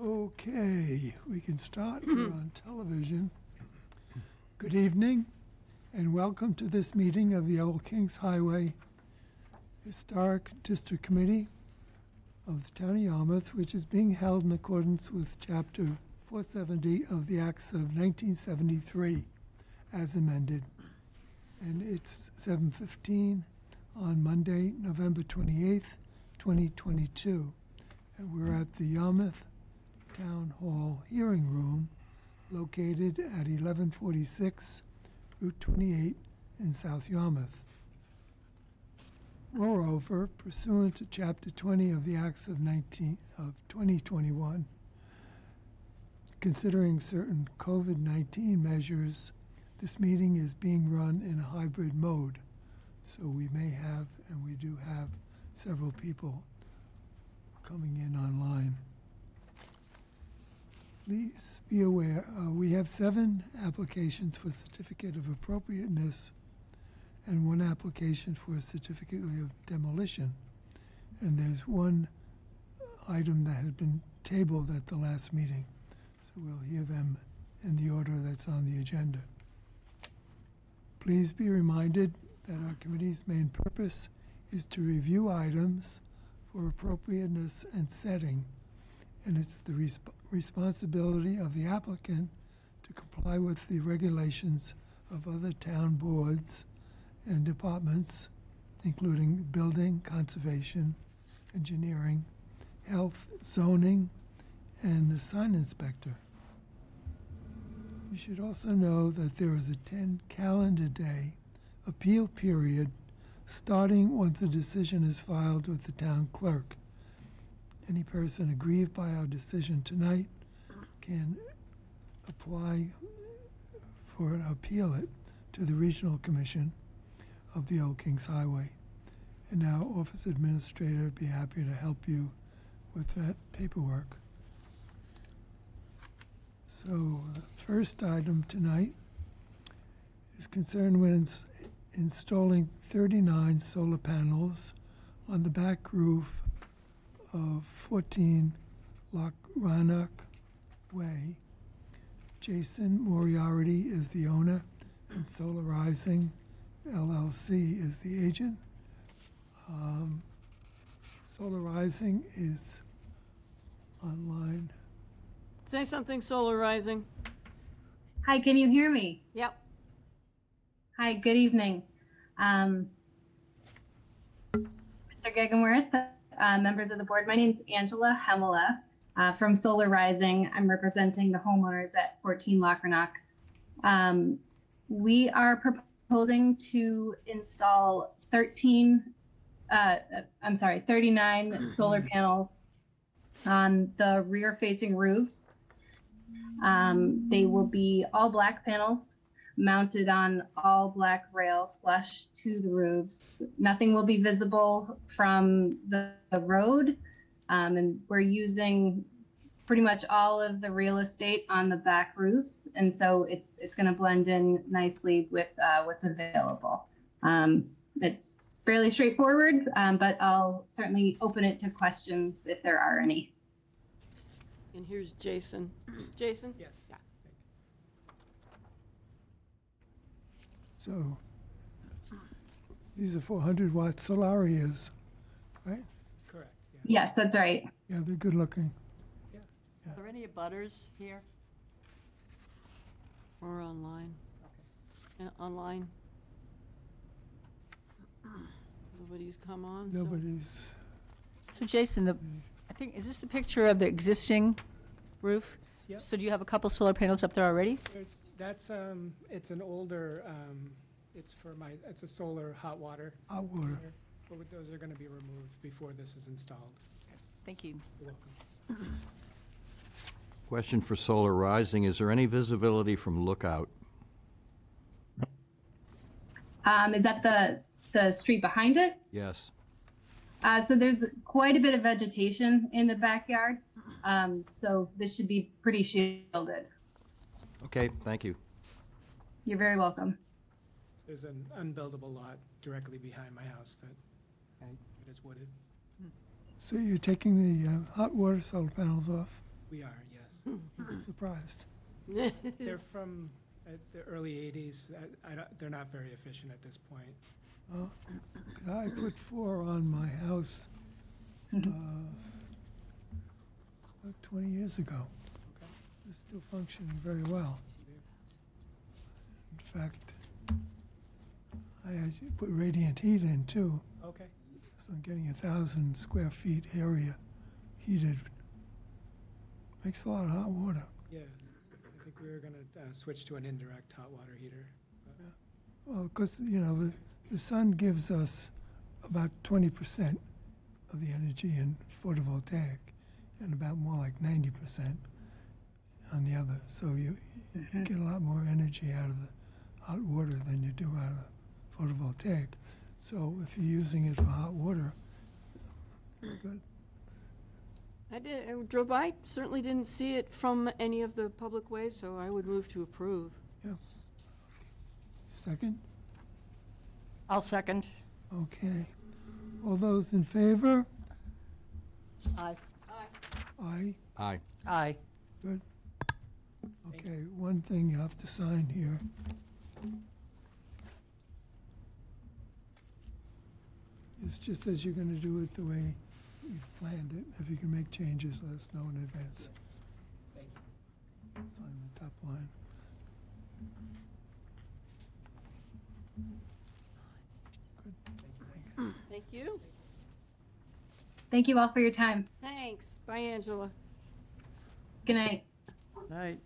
Okay, we can start. We're on television. Good evening, and welcome to this meeting of the Old Kings Highway Historic District Committee of the Town of Yarmouth, which is being held in accordance with Chapter 470 of the Acts of 1973, as amended. And it's 7:15 on Monday, November 28th, 2022. And we're at the Yarmouth Town Hall Hearing Room, located at 1146 Route 28 in South Yarmouth. Moreover, pursuant to Chapter 20 of the Acts of 2021, considering certain COVID-19 measures, this meeting is being run in a hybrid mode. So we may have, and we do have, several people coming in online. Please be aware, we have 7 applications for certificate of appropriateness and 1 application for a certificate of demolition. And there's 1 item that had been tabled at the last meeting. So we'll hear them in the order that's on the agenda. Please be reminded that our committee's main purpose is to review items for appropriateness and setting, and it's the responsibility of the applicant to comply with the regulations of other town boards and departments, including building, conservation, engineering, health, zoning, and the sign inspector. You should also know that there is a 10 calendar day appeal period starting once a decision is filed with the town clerk. Any person aggrieved by our decision tonight can apply for an appeal it to the Regional Commission of the Old Kings Highway. And now Office Administrator would be happy to help you with that paperwork. So the first item tonight is concerned with installing 39 solar panels on the back roof of 14 Lochrannoch Way. Jason Moriarty is the owner, and Solar Rising LLC is the agent. Solar Rising is online. Say something, Solar Rising. Hi, can you hear me? Yep. Hi, good evening. Mr. Gegenworth, members of the board, my name is Angela Hemela from Solar Rising. I'm representing the homeowners at 14 Lochrannoch. We are proposing to install 39 solar panels on the rear-facing roofs. They will be all black panels mounted on all black rail flush to the roofs. Nothing will be visible from the road. And we're using pretty much all of the real estate on the back roofs. And so it's going to blend in nicely with what's available. It's fairly straightforward, but I'll certainly open it to questions if there are any. And here's Jason. Jason? Yes. Yeah. So these are 400-watt Solarias, right? Correct. Yeah. Yes, that's right. Yeah, they're good looking. Are there any abutters here? Or online. Online. Nobody's come on. so- Nobody's. So Jason, I think, is this the picture of the existing roof? Yep. So do you have a couple solar panels up there already? That's it's an older. It's a solar hot water. Hot water. But those are going to be removed before this is installed. Thank you. You're welcome. Question for Solar Rising, is there any visibility from Lookout? Is that the street behind it? Yes. So there's quite a bit of vegetation in the backyard. So this should be pretty shielded. Okay, thank you. You're very welcome. There's an unbuildable lot directly behind my house that it is wooded. So you're taking the hot water solar panels off? We are, yes. Surprised. They're from the early 80s. They're not very efficient at this point. 'Cause I put 4 on my house about 20 years ago. Okay. It's still functioning very well. In fact, I had to put radiant heat in too, Okay. so I'm getting 1,000 square feet area heated. Makes a lot of hot water. Yeah. I think we were going to switch to an indirect hot water heater. Well, because, the sun gives us about 20% of the energy in photovoltaic and about more like 90% on the other. So you get a lot more energy out of the hot water than you do out of photovoltaic. So if you're using it for hot water, it's good. I drove by, certainly didn't see it from any of the public ways, so I would move to approve. Second? I'll second. Okay. All those in favor? Aye. Aye. Aye. Aye. Good. Okay, one thing you have to sign here. It's just as you're gonna do it the way you've planned it. If you can make changes, let us know in advance. Thank you. Sign the top line. Good, thanks. Thank you. Thank you all for your time. Thanks. Bye, Angela. Good night. Right.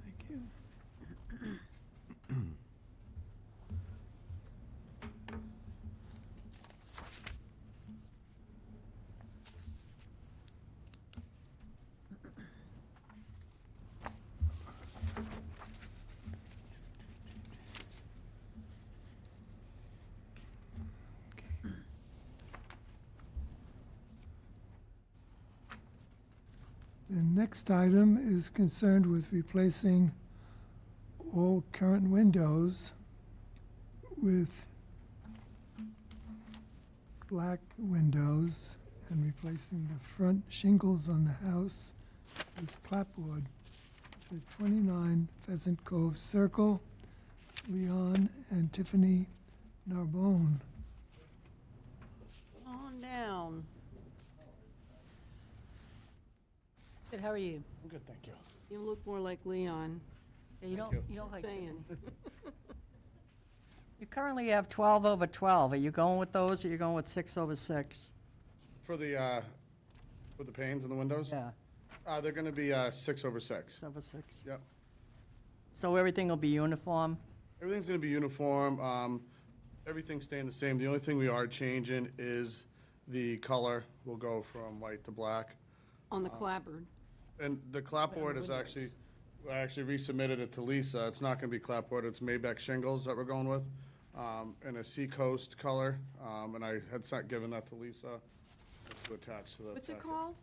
Thank you. The next item is concerned with replacing all current windows with black windows and replacing the front shingles on the house with clapboard. It's at 29 Pheasant Cove Circle, Leon and Tiffany Narbonne. On down. Good, how are you? Good, thank you. You look more like Leon. Yeah, you don't like Saying. You currently have 12 over 12. Are you going with those, or you're going with 6 over 6? For the panes in the windows? Yeah, They're gonna be 6 over 6. 6 over 6. Yep. So everything will be uniform? Everything's gonna be uniform. Everything's staying the same. The only thing we are changing is the color will go from white to black. On the clapboard. And the clapboard is actually, I actually resubmitted it to Lisa. It's not gonna be clapboard, it's Maybach shingles that we're going with, in a Seacoast color. And I had given that to Lisa to attach to the. What's it packet. called?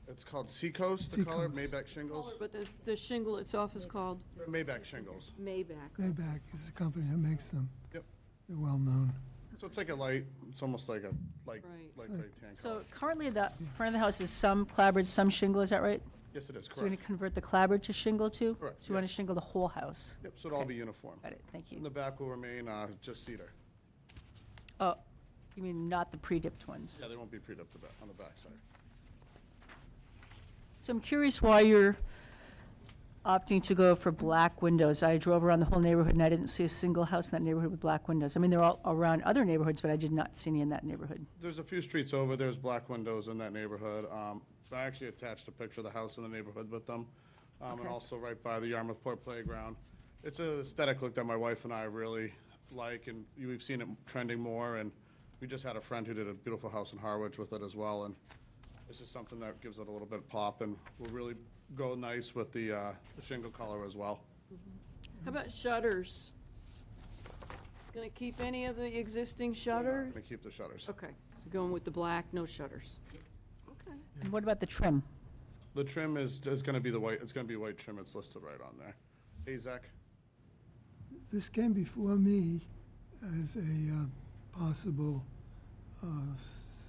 It's called Seacoast, the color, Seacoast. Maybach shingles. But the shingle itself is called Maybach shingles. Maybach. Maybach is the company that makes them. Yep. They're well-known. So it's like a light, it's almost like a light, Right. light gray tan So color. currently the front of the house is some clapboard, some shingle, is that right? Yes, it is, So you're going correct. to convert the clapboard to shingle too? Correct, So you want to yes. shingle the whole house? Yep, so it'll all be uniform. Got it, thank And you. the back will remain just cedar. Oh, you mean not the pre-dipped ones? Yeah, they won't be pre-up on the back side. So I'm curious why you're opting to go for black windows? I drove around the whole neighborhood and I didn't see a single house in that neighborhood with black windows. I mean, they're all around other neighborhoods, but I did not see any in that neighborhood. There's a few streets over, there's black windows in that neighborhood. I actually attached a picture of the house in the neighborhood with them. And Okay. also right by the Yarmouthport Playground. It's an aesthetic look that my wife and I really like, and we've seen it trending more, and we just had a friend who did a beautiful house in Harwich with it as well, and this is something that gives it a little bit of pop, and will really go nice with the shingle color as well. How about shutters? Gonna keep any of the existing shutter? Gonna keep the shutters. Okay, so going with the black, no shutters. Okay. And what about the trim? The trim is gonna be the white, it's gonna be white trim, it's listed right on there. Hey, Zach? This came before me as a possible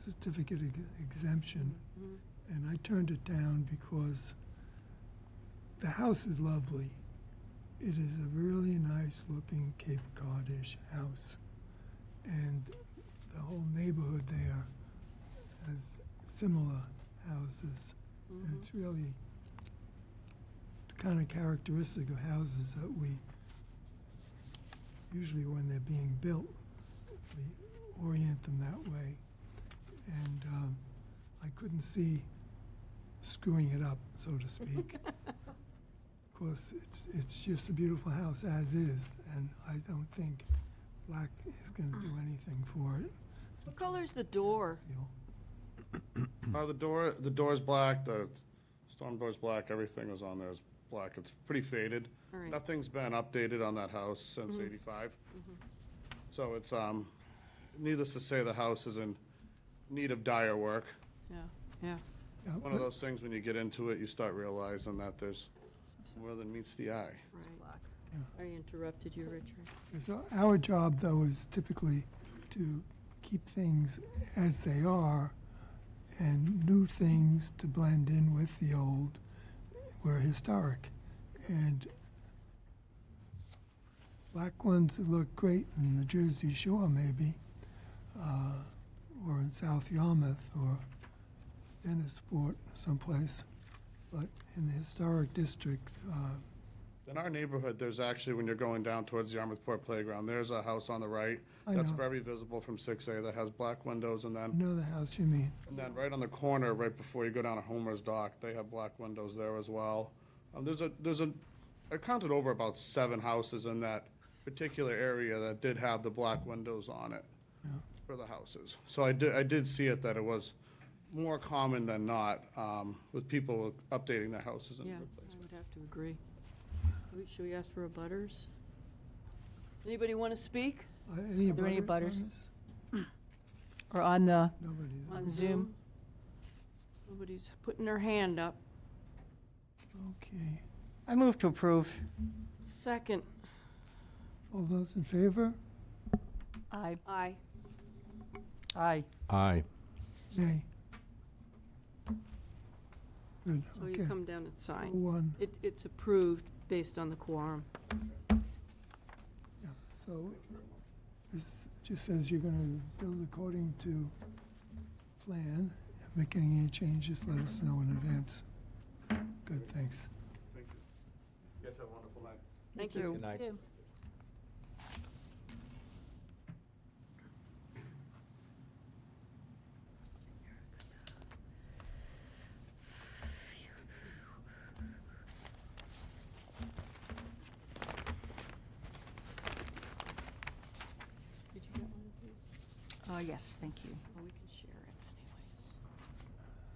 certificate exemption, and I turned it down because the house is lovely. It is a really nice-looking Cape Cod-ish house, and the whole neighborhood there has similar houses, and it's really the kind of characteristic of houses that we usually, when they're being built, we orient them that way. And I couldn't see screwing it up, so to speak. Of course, it's just a beautiful house as is, and I don't think black is going to do anything for it. What color's the door? You know. The door's black, the storm door's black, everything was on there is black. It's pretty faded. All right. Nothing's been updated on that house since '85. So it's, needless to say, the house is in need of dire work. Yeah, yeah. Yeah, One of those things, when you get into it, you start realizing that there's more than meets the eye. Right. I interrupted you, Richard. So our job, though, is typically to keep things as they are, and new things to blend in with the old were historic. And black ones that look great in the Jersey Shore, maybe, or in South Yarmouth, or Dennisport, someplace. But in the historic district, In our neighborhood, there's actually, when you're going down towards the Yarmouthport Playground, there's a house on the right I that's know. very visible from 6A that has black windows, and I then know the house you mean. right on the corner, right before you go down to Homer's Dock, they have black windows there as well. I counted over about 7 houses in that particular area that did have the black windows on it for the houses. So I did see it, that it was more common than not, with people updating their houses and Yeah, replacing. I would have to agree. Should we ask for a butters? Anybody want to speak? Any Are there any butters on butters? this? Or on the, Nobody. On Zoom? Nobody's putting their hand up. Okay. I move to approve. Second, All those in favor? I, aye. Aye. Aye. Nay. Good, So you okay. come down and sign. 01. It's approved based on the quorum. Yeah, so this just says you're gonna build according to plan. If making any changes, let us know in advance. Good, thanks. Thank you. You guys have a wonderful night. Thank you. Good night. Did you get one of these? yes, thank you. Oh, we can share it anyways.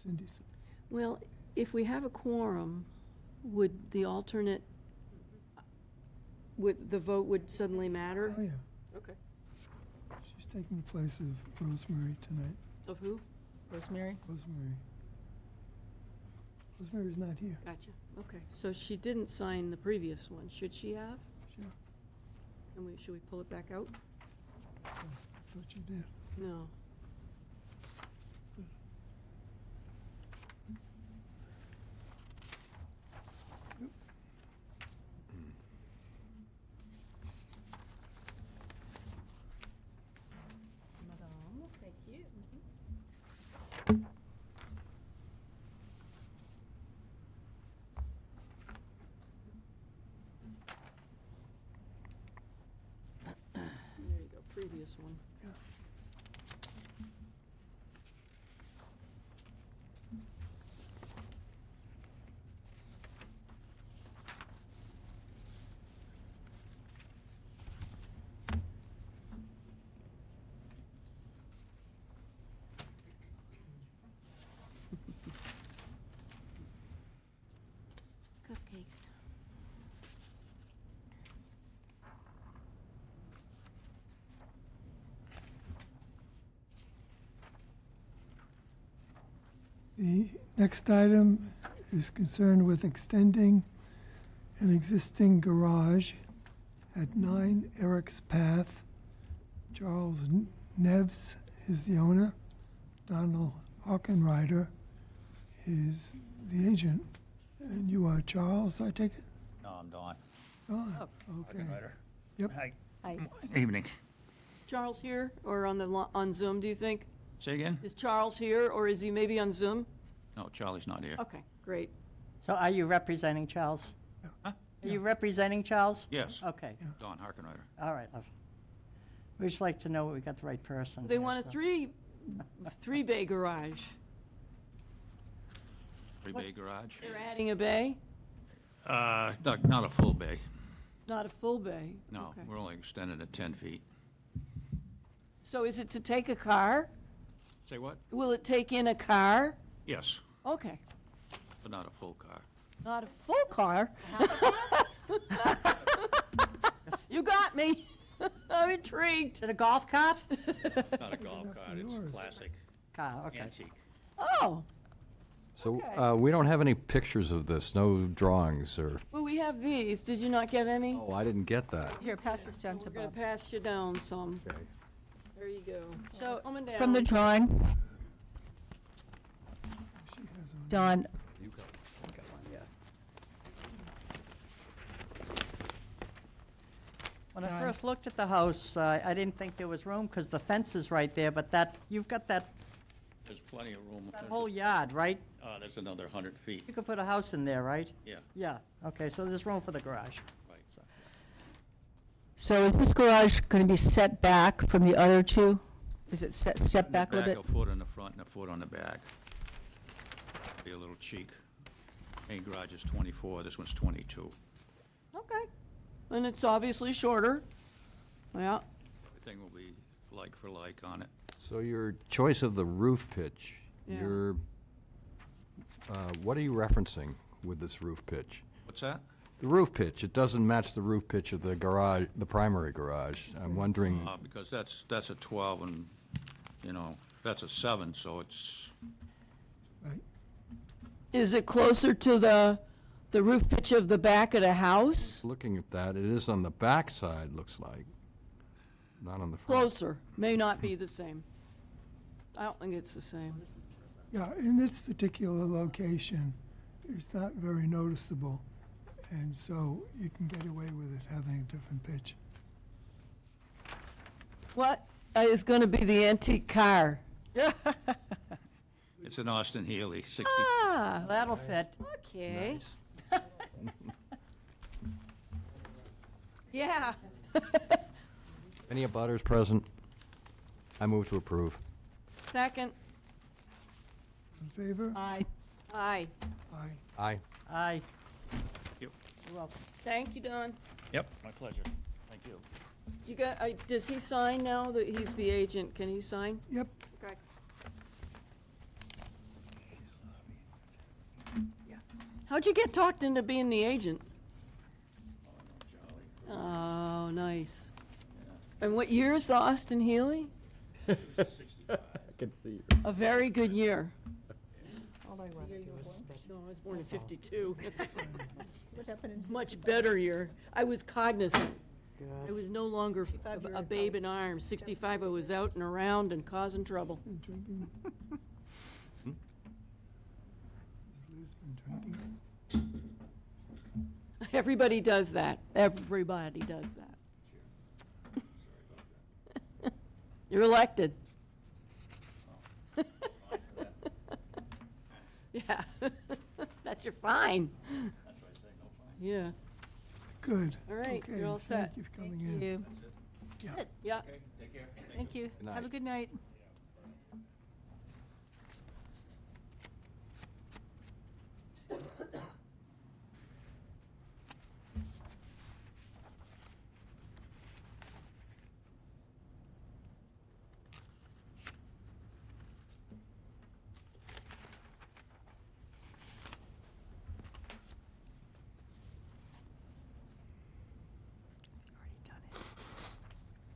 Cindy, s- Well, if we have a quorum, would the alternate, would, the vote would suddenly matter? oh yeah, Okay. she's taking the place of Rosemary tonight. Of who? Rosemary? Rosemary. Rosemary's not here. Gotcha. Okay. So she didn't sign the previous one. Should she have? Sure. Should we pull it back out? thought you did. No. Thank you. There you go, previous one. Cupcakes. The next item is concerned with extending an existing garage at 9 Eric's Path. Charles Neves is the owner. Donald Hockenreiter is the agent. And you are Charles, I take it? No, I'm Don. Don, okay. Yep. Hi. Hi. Evening. Charles here, or on the, on Zoom, do you think? Say again? Is Charles here, or is he maybe on Zoom? No, Charlie's not here. Okay, great. So are you representing Charles? Huh? Are you representing Charles? Yes, Okay, Don Harkenreiter. all right, love. We'd just like to know we got the right person. They here, want a so- three-bay garage. Three-bay garage. They're adding a bay? Not a full bay. Not a full bay? No, Okay. we're only extending it 10 feet. So is it to take a car? Say what? Will it take in a car? Yes, Okay, but not a full car. not a full car? You got me. I'm intrigued. Is it a golf cart? Not a golf cart, it's yours. classic, Car, okay. antique. Oh, So Okay. we don't have any pictures of this, no drawings or, well, we have these. Did you not get any? oh, I didn't get that. Here, pass this down to We're gonna Bob. pass you down some. Okay. There you go. So, Coming down. from the drawing, She has one. Don, When I first looked at the house, I didn't think there was room because the fence is right there, but that, you've got that There's plenty of room. that whole yard, right? There's another 100 feet, You could put a house in there, right? yeah, Yeah, okay, so there's room for the garage. right. so is this garage going to be set back from the other two? Is it step back a little bit? A foot on the front and a foot on the back. Be a little cheek. Main garage is 24, this one's 22. Okay. And it's obviously shorter. Yeah. Everything will be like for like on it. So your choice of the roof pitch, Yeah. your, what are you referencing with this roof pitch? What's that? The roof pitch, it doesn't match the roof pitch of the garage, the primary garage. I'm wondering, Because that's a 12 and, you know, that's a 7, so it's, Right. Is it closer to the roof pitch of the back of the house? looking at that, it is on the back side, looks like, not on the front. Closer. May not be the same. I don't think it's the same. Yeah, in this particular location, it's not very noticeable, and so you can get away with it having a different pitch. What is going to be the antique car? it's an Austin Healey, 60. Ah, That'll fit. okay. Yeah. Any abutters present? I move to approve. Second. In favor? Aye. Aye. Aye. Aye. Aye. you. You're welcome. Thank you, Don. Yep, my pleasure. Thank you. You got, does he sign now that he's the agent? Can he sign? Yep. Okay. How'd you get talked into being the agent? Oh, nice. And what year is the Austin Healey? I can see you. A very good year. All I want to do is No, I was born in '52. Much better year. I was cognizant. I was no longer a babe in arms. 65, I was out and around and causing trouble. Been drinking? Has Liz been drinking? Everybody does that. Everybody does that. You're elected. Yeah, that's your fine. Yeah, Good. all right, Okay, you're all set. Thank you for coming in. Thank you. Yeah. Yeah. Thank you. Good Have a night. good night. Already done it.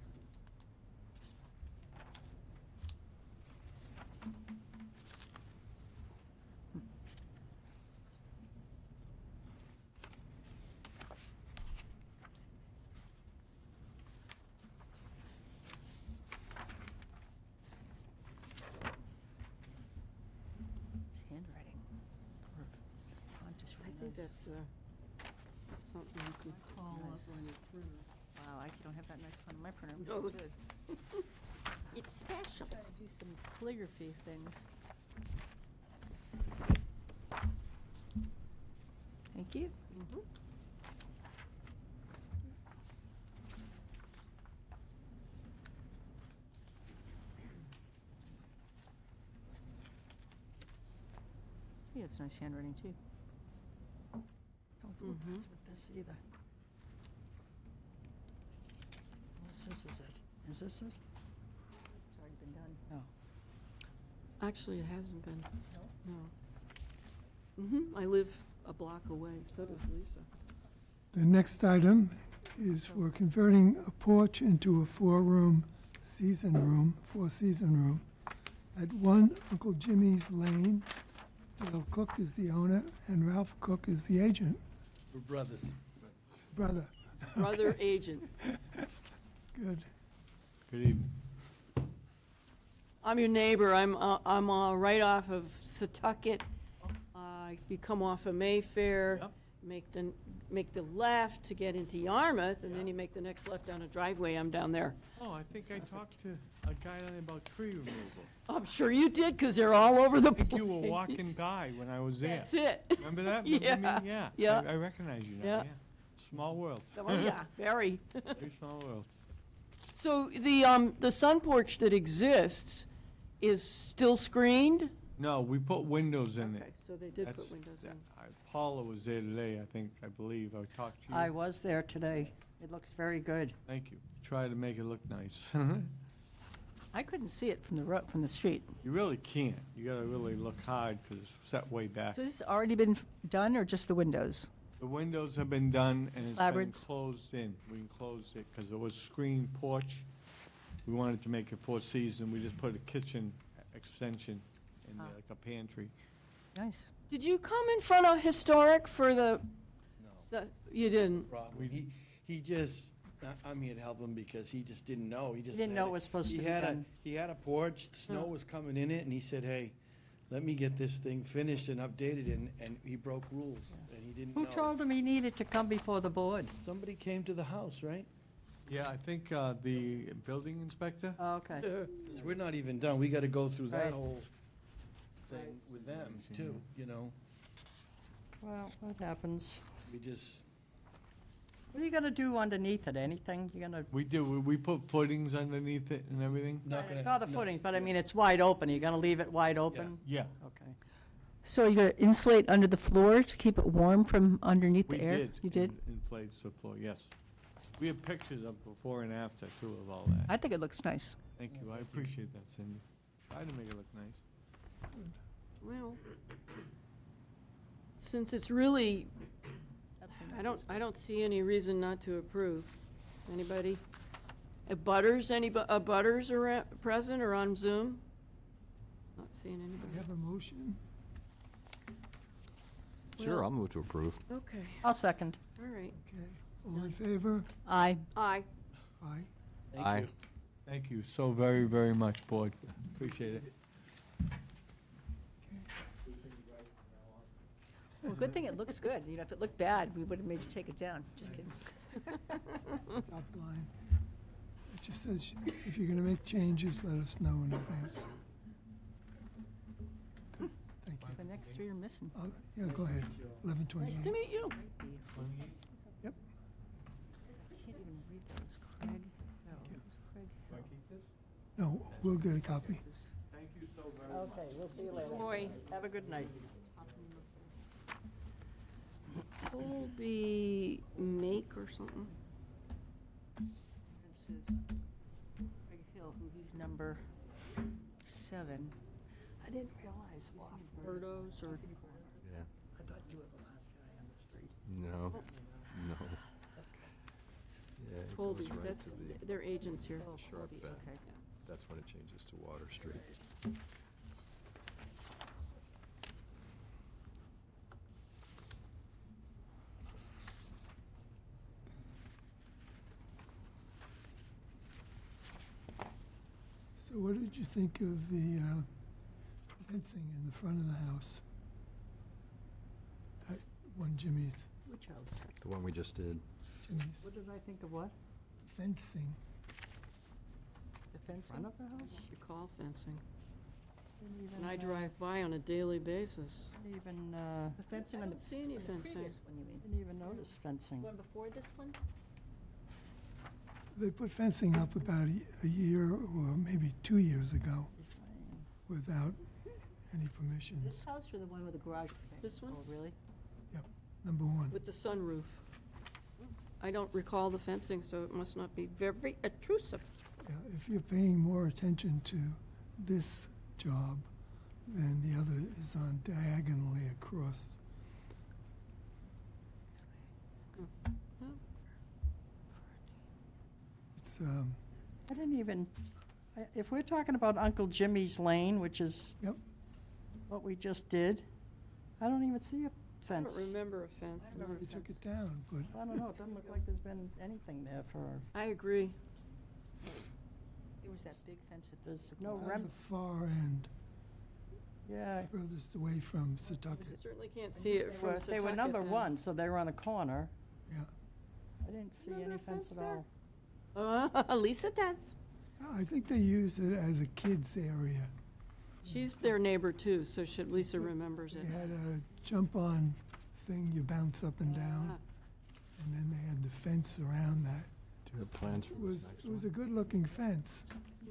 His handwriting. Or font is I really think nice. that's something you could call up on your printer. Wow, I don't have that nice font on my printer. Oh, Good. good. It's special. Gotta do some calligraphy things. Thank you. Mhm. Yeah, it's nice handwriting too. Don't blue Mhm. prints with this either. Unless this is it. Is this it? It's already been done. Oh. Actually, it hasn't been. No. I live a block away, so does Lisa. The next item is for converting a porch into a four-season room at 1 Uncle Jimmy's Lane. Dale Cook is the owner and Ralph Cook is the agent, We're brothers. brother. Brother agent. Good. Good evening. I'm your neighbor. I'm right off of Setauket. If you come off of Mayfair, make the left to get into Yarmouth, and then you make the next left down a driveway. I'm down there. Oh, I think I talked to a guy on about tree removal. I'm sure you did, because they're all over the I think place. you were walking by when I was there. That's it. Remember that? Remember Yeah, me? Yeah. yeah. I recognize you now, Yeah. yeah. Small world. Oh, yeah, very. Very small world. So the sun porch that exists is still screened? No, we put windows in Okay, it. so they did put That's- windows in. Paula was there today, I believe. I talked to you. I was there today. It looks very good. Thank you. Try to make it look nice. I couldn't see it from the street. You really can't. You gotta really look hard because it's set way back. So this has already been done, or just the windows? The windows have been done and it's been Clapboards? closed in. We enclosed it because it was screened porch. We wanted to make it four-season. We just put a kitchen extension in there, like a pantry. Nice. Did you come in front of Historic for you didn't? Problem. He just, I'm here to help him because he just didn't know. He just didn't had know it was supposed to be done. He had a porch, the snow was coming in it, and he said, hey, let me get this thing finished and updated, and he broke rules, and he didn't know. Who told him he needed to come before the board? Somebody came to the house, right? Yeah, I think the building inspector. Oh, okay. 'Cause we're not even done. We gotta go through that Right. whole thing with them, too, you know? Well, what happens? We just, What are you gonna do underneath it? Anything? You're gonna, We do, we put footings underneath it and everything. not gonna. it's not the no. footings, but I mean, it's wide open. You're gonna leave it wide open? Yeah, Okay. So you're gonna insulate under the floor to keep it warm from underneath we the air? did. You did? Inflate the floor, yes. We have pictures of before and after, too, of all that. I think it looks nice. Thank you, I appreciate that, Cindy. Try to make it look nice. Well, since it's really, I don't see any reason not to approve. Anybody? Butters, butters are present or on Zoom? Not seeing We anybody. have a motion. Sure, Well- I'll move to approve. Okay, I'll second. all right. Okay. All in favor? Aye. Aye. Aye. Thank Aye. you. Thank you so very, very much, board. Appreciate it. Well, good thing it looks good. You know, if it looked bad, we would have made you take it down. Just kidding. Top line. It just says, if you're gonna make changes, let us know in advance. Good, thank you. The next three are missing. Yeah, go ahead. Nice to 11:28. meet you. Yep. Can't even read those, Craig. No, it's Craig. No, we'll get a copy. Okay, we'll see you later. Boy, Have a good night. Colby Make or something. This is Craig Hill, who he's number 7. I didn't realize. Birdos or, Yeah. I thought you were the last guy on the street. No, no. Yeah, it goes Colby, right that's, to the they're agents here. sharp bend. Okay. That's when it changes to Water Street. So what did you think of the fencing in the front of the house? That one Jimmy's, Which house? The one we just did. Jimmy's What did I think of what? fencing. The fence Front of the house? You call fencing. Didn't even, And I drive by on a daily basis. Didn't even, The fencing I on don't see any the fencing. previous one, you mean? didn't even notice fencing. One before this one? They put fencing up about a year or maybe 2 years ago without any This permissions. house or the one with the garage thing? This one? Oh, really? Number one. With the sunroof. I don't recall the fencing, so it must not be very obtrusive. Yeah, if you're paying more attention to this job, then the other is on diagonally across. It's, I didn't even, if we're talking about Uncle Jimmy's Lane, which is Yep. what we just did, I don't even see a I fence. don't remember a fence. no. we took it down, but I don't know, it doesn't look like there's been anything there for, I agree. There was that big fence at there's no on rem, the far end, yeah. furthest away from Setauket. You certainly can't see it They from were, they were Setauket number then. one, so they were on a corner. Yeah. I didn't see Remember any a fence fence at there? all. Lisa does. I think they used it as a kids area. She's their neighbor too, so Lisa remembers it. They had a jump-on thing you bounce up and down, Ah, and then they had the fence around that. Do you have plans for It this was, next it was one? a good-looking fence.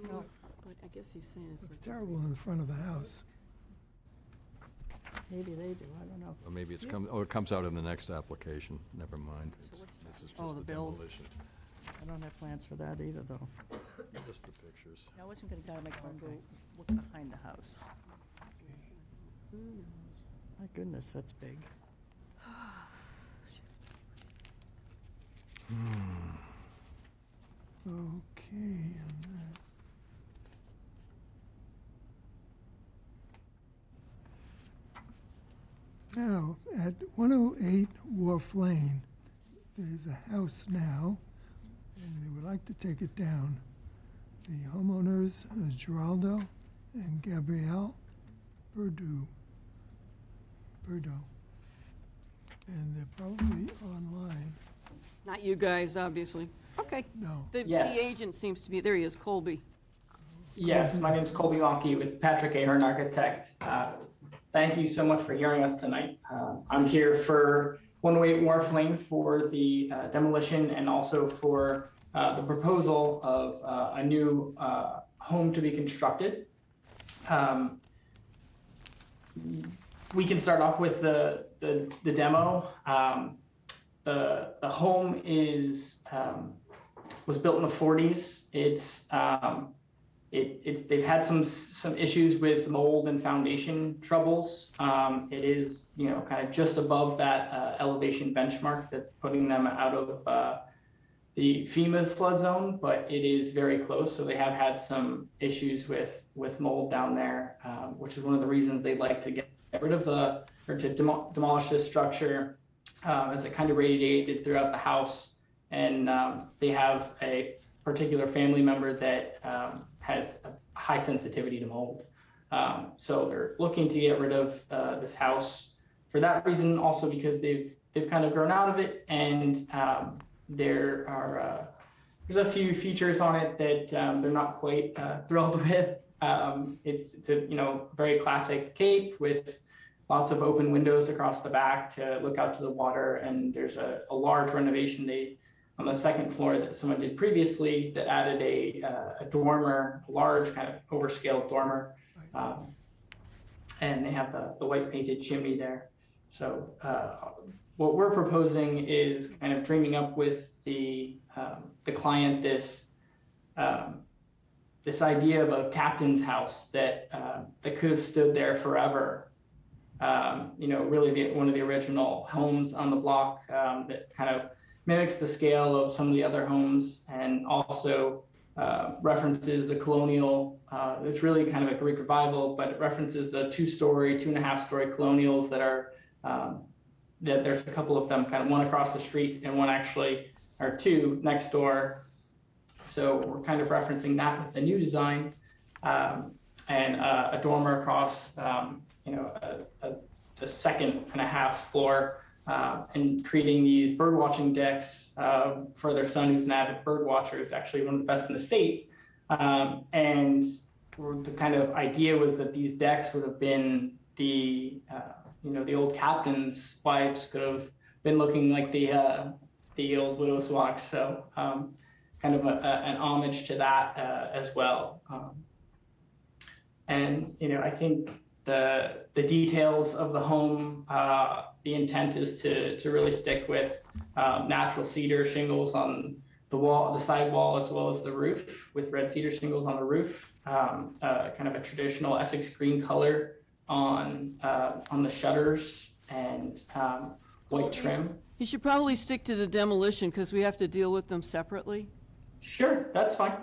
no, But I guess he's saying it's Looks like. terrible in the front of the house. Maybe they do, I don't know. Or maybe it's it comes out in the next application. Never mind. This is just Oh, the build. demolition. I don't have plans for that either, though. Just the pictures. I wasn't gonna make one go look behind the house. My goodness, that's big. Okay, and that. Now, at 108 Wharf Lane, there's a house now, and they would like to take it down. The homeowners are Geraldo and Gabrielle Burdo. And they're probably online. Not you guys, obviously. Okay. No, The Yes. agent seems to be, there he is, Colby. Yes, my name's Colby Mackey with Patrick Ahern Architect. Thank you so much for hearing us tonight. I'm here for 108 Wharf Lane for the demolition and also for the proposal of a new home to be constructed. We can start off with the demo. The home was built in the 40s. They've had some issues with mold and foundation troubles. It is, kind of just above that elevation benchmark that's putting them out of the FEMA flood zone, but it is very close. So they have had some issues with mold down there, which is one of the reasons they'd like to get rid of to demolish this structure, as it kind of radiated throughout the house. and they have a particular family member that has a high sensitivity to mold. So they're looking to get rid of this house for that reason, also because they've kind of grown out of it, and there are there's a few features on it that they're not quite thrilled with. It's a very classic cape with lots of open windows across the back to look out to the water, and there's a large renovation on the second floor that someone did previously that added a dormer, a large kind of overscaled dormer, and they have the white painted chimney there. So what we're proposing is kind of dreaming up with the client this idea of a captain's house that could have stood there forever. Really one of the original homes on the block that kind of mimics the scale of some of the other homes, and also references the colonial. It's really kind of a Greek revival, but it references the 2.5-story colonials that are that there's a couple of them, kind of one across the street and one actually, or two next door. So we're kind of referencing that with the new design, and a dormer across, the second and a half floor, and creating these bird watching decks for their son, who's an avid bird watcher, who's actually one of the best in the state. And the kind of idea was that these decks would have been the old captain's wives could have been looking like the old widow's walk. So kind of an homage to that as well. And I think the details of the home, the intent is to really stick with natural cedar shingles on the side wall, as well as the roof, with red cedar shingles on the roof. Kind of a traditional Essex green color on the shutters, and white trim. You should probably stick to the demolition because we have to deal with them separately. Sure, that's fine.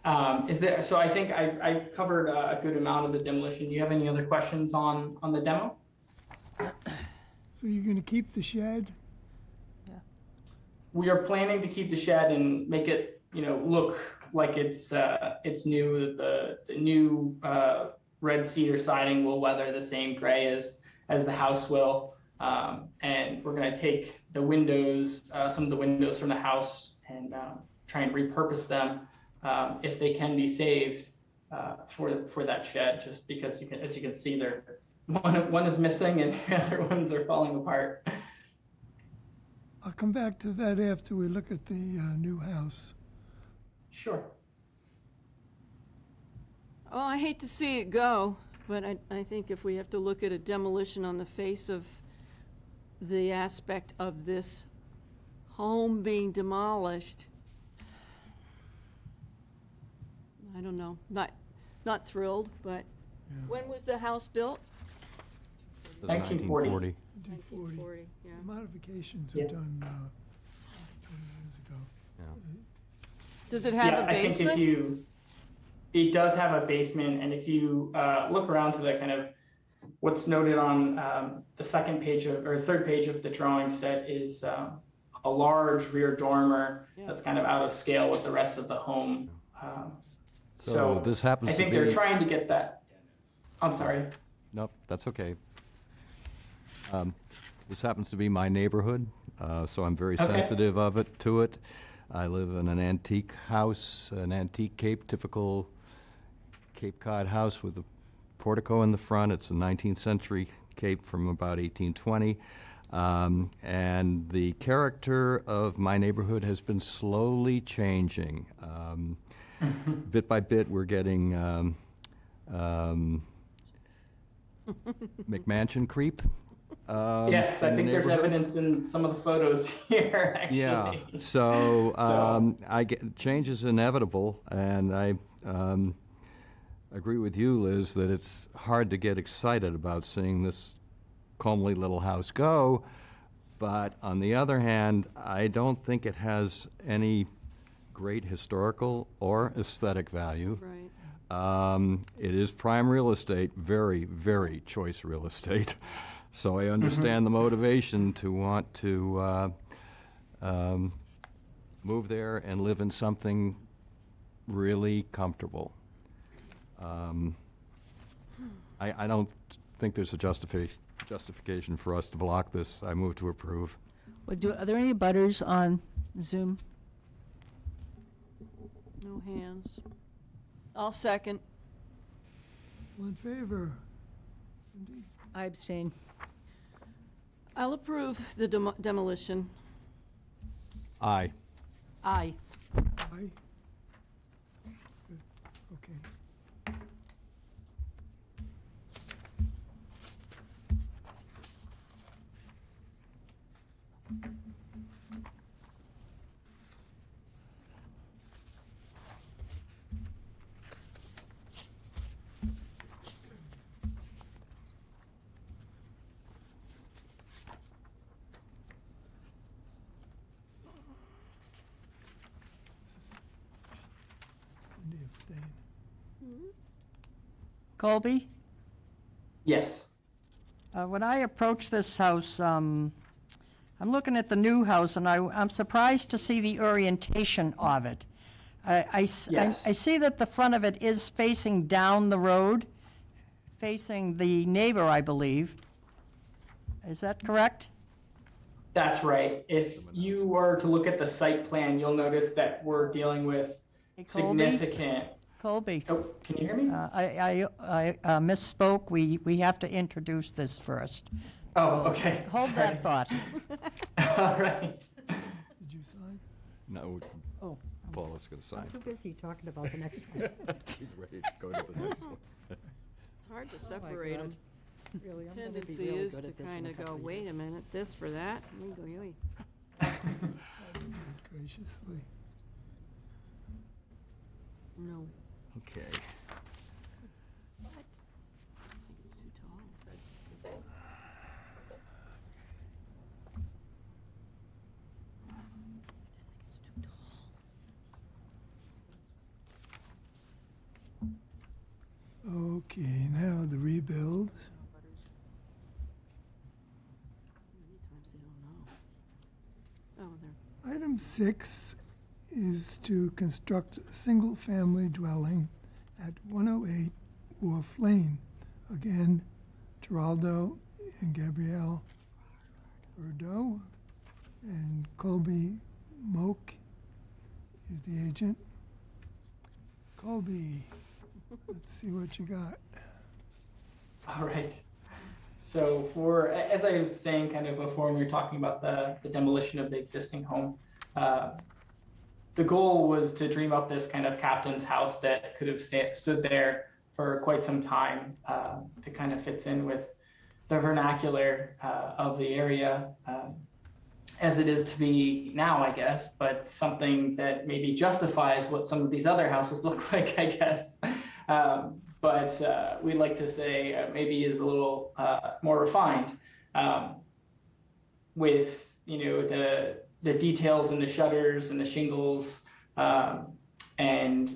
So I think I covered a good amount of the demolition. Do you have any other questions on the demo? So you're going to keep the shed? We are planning to keep the shed and make it, look like it's new. The new red cedar siding will weather the same gray as the house will. And we're going to take the windows, some of the windows from the house, and try and repurpose them if they can be saved for that shed. Just because as you can see, one is missing and the other ones are falling apart. I'll come back to that after we look at the new house. Sure. Well, I hate to see it go, but I think if we have to look at a demolition on the face of the aspect of this home being demolished, I don't know, not thrilled, but when was the house built? 1940. 1940, yeah. The modifications were done 20 years ago. Does it have a I basement? think it does have a basement, and if you look around to the kind of what's noted on the third page of the drawing set is a large rear dormer that's kind of out of scale with the rest of the home. So this happens to be... I think they're trying to get that. I'm sorry. Nope, that's okay. This happens to be my neighborhood, so I'm very sensitive to it. I live in an antique house, an antique typical Cape Cod house with a portico in the front. It's a 19th century Cape from about 1820. And the character of my neighborhood has been slowly changing. Bit by bit, we're getting McMansion creep. Yes, I think there's evidence in some of the photos here, actually. Yeah, so change is inevitable, and I agree with you, Liz, that it's hard to get excited about seeing this comely little house go, but on the other hand, I don't think it has any great historical or aesthetic value. Right. It is prime real estate, very, very choice real estate. So I understand the motivation to want to move there and live in something really comfortable. I don't think there's a justification for us to block this. I move to approve. Are there any butters on Zoom? No hands. I'll second. All in favor? Cindy? I abstain. I'll approve the demolition. Aye. Aye. Aye. Good, okay. Cindy abstain. Colby? Yes. When I approached this house, I'm looking at the new house, and I'm surprised to see the orientation of it. I see that the front of it is facing down the road, facing the neighbor, I believe. Is that correct? That's right. If you were to look at the site plan, you'll notice that we're dealing with Colby? significant. Colby? Oh, can you hear me? I misspoke. We have to introduce this first. Oh, So, okay. Hold Sorry. that thought. All right. Did you sign? No, Oh, Paula's going to sign. I'm too busy talking about the next one. She's ready to go to the next one. It's hard to Oh, my separate God. them. Really, I'm gonna be Tendency really is good to at this in kind a of go, couple of wait a years." minute, this for that. Oy, Graciously. No. Okay. What? I just think it's too tall. I just think it's too tall. Okay, now the rebuild. Many times they don't know. Oh, they're, Item 6 is to construct a single-family dwelling at 108 Wharf Lane. Again, Geraldo and Gabrielle Verdot, and Colby Moak is the agent. Colby, let's see what you got. All right. So as I was saying kind of before when we were talking about the demolition of the existing home, the goal was to dream up this kind of captain's house that could have stood there for quite some time, that kind of fits in with the vernacular of the area as it is to be now, I guess, but something that maybe justifies what some of these other houses look like, I guess. But we like to say maybe is a little more refined with, the details and the shutters and the shingles and,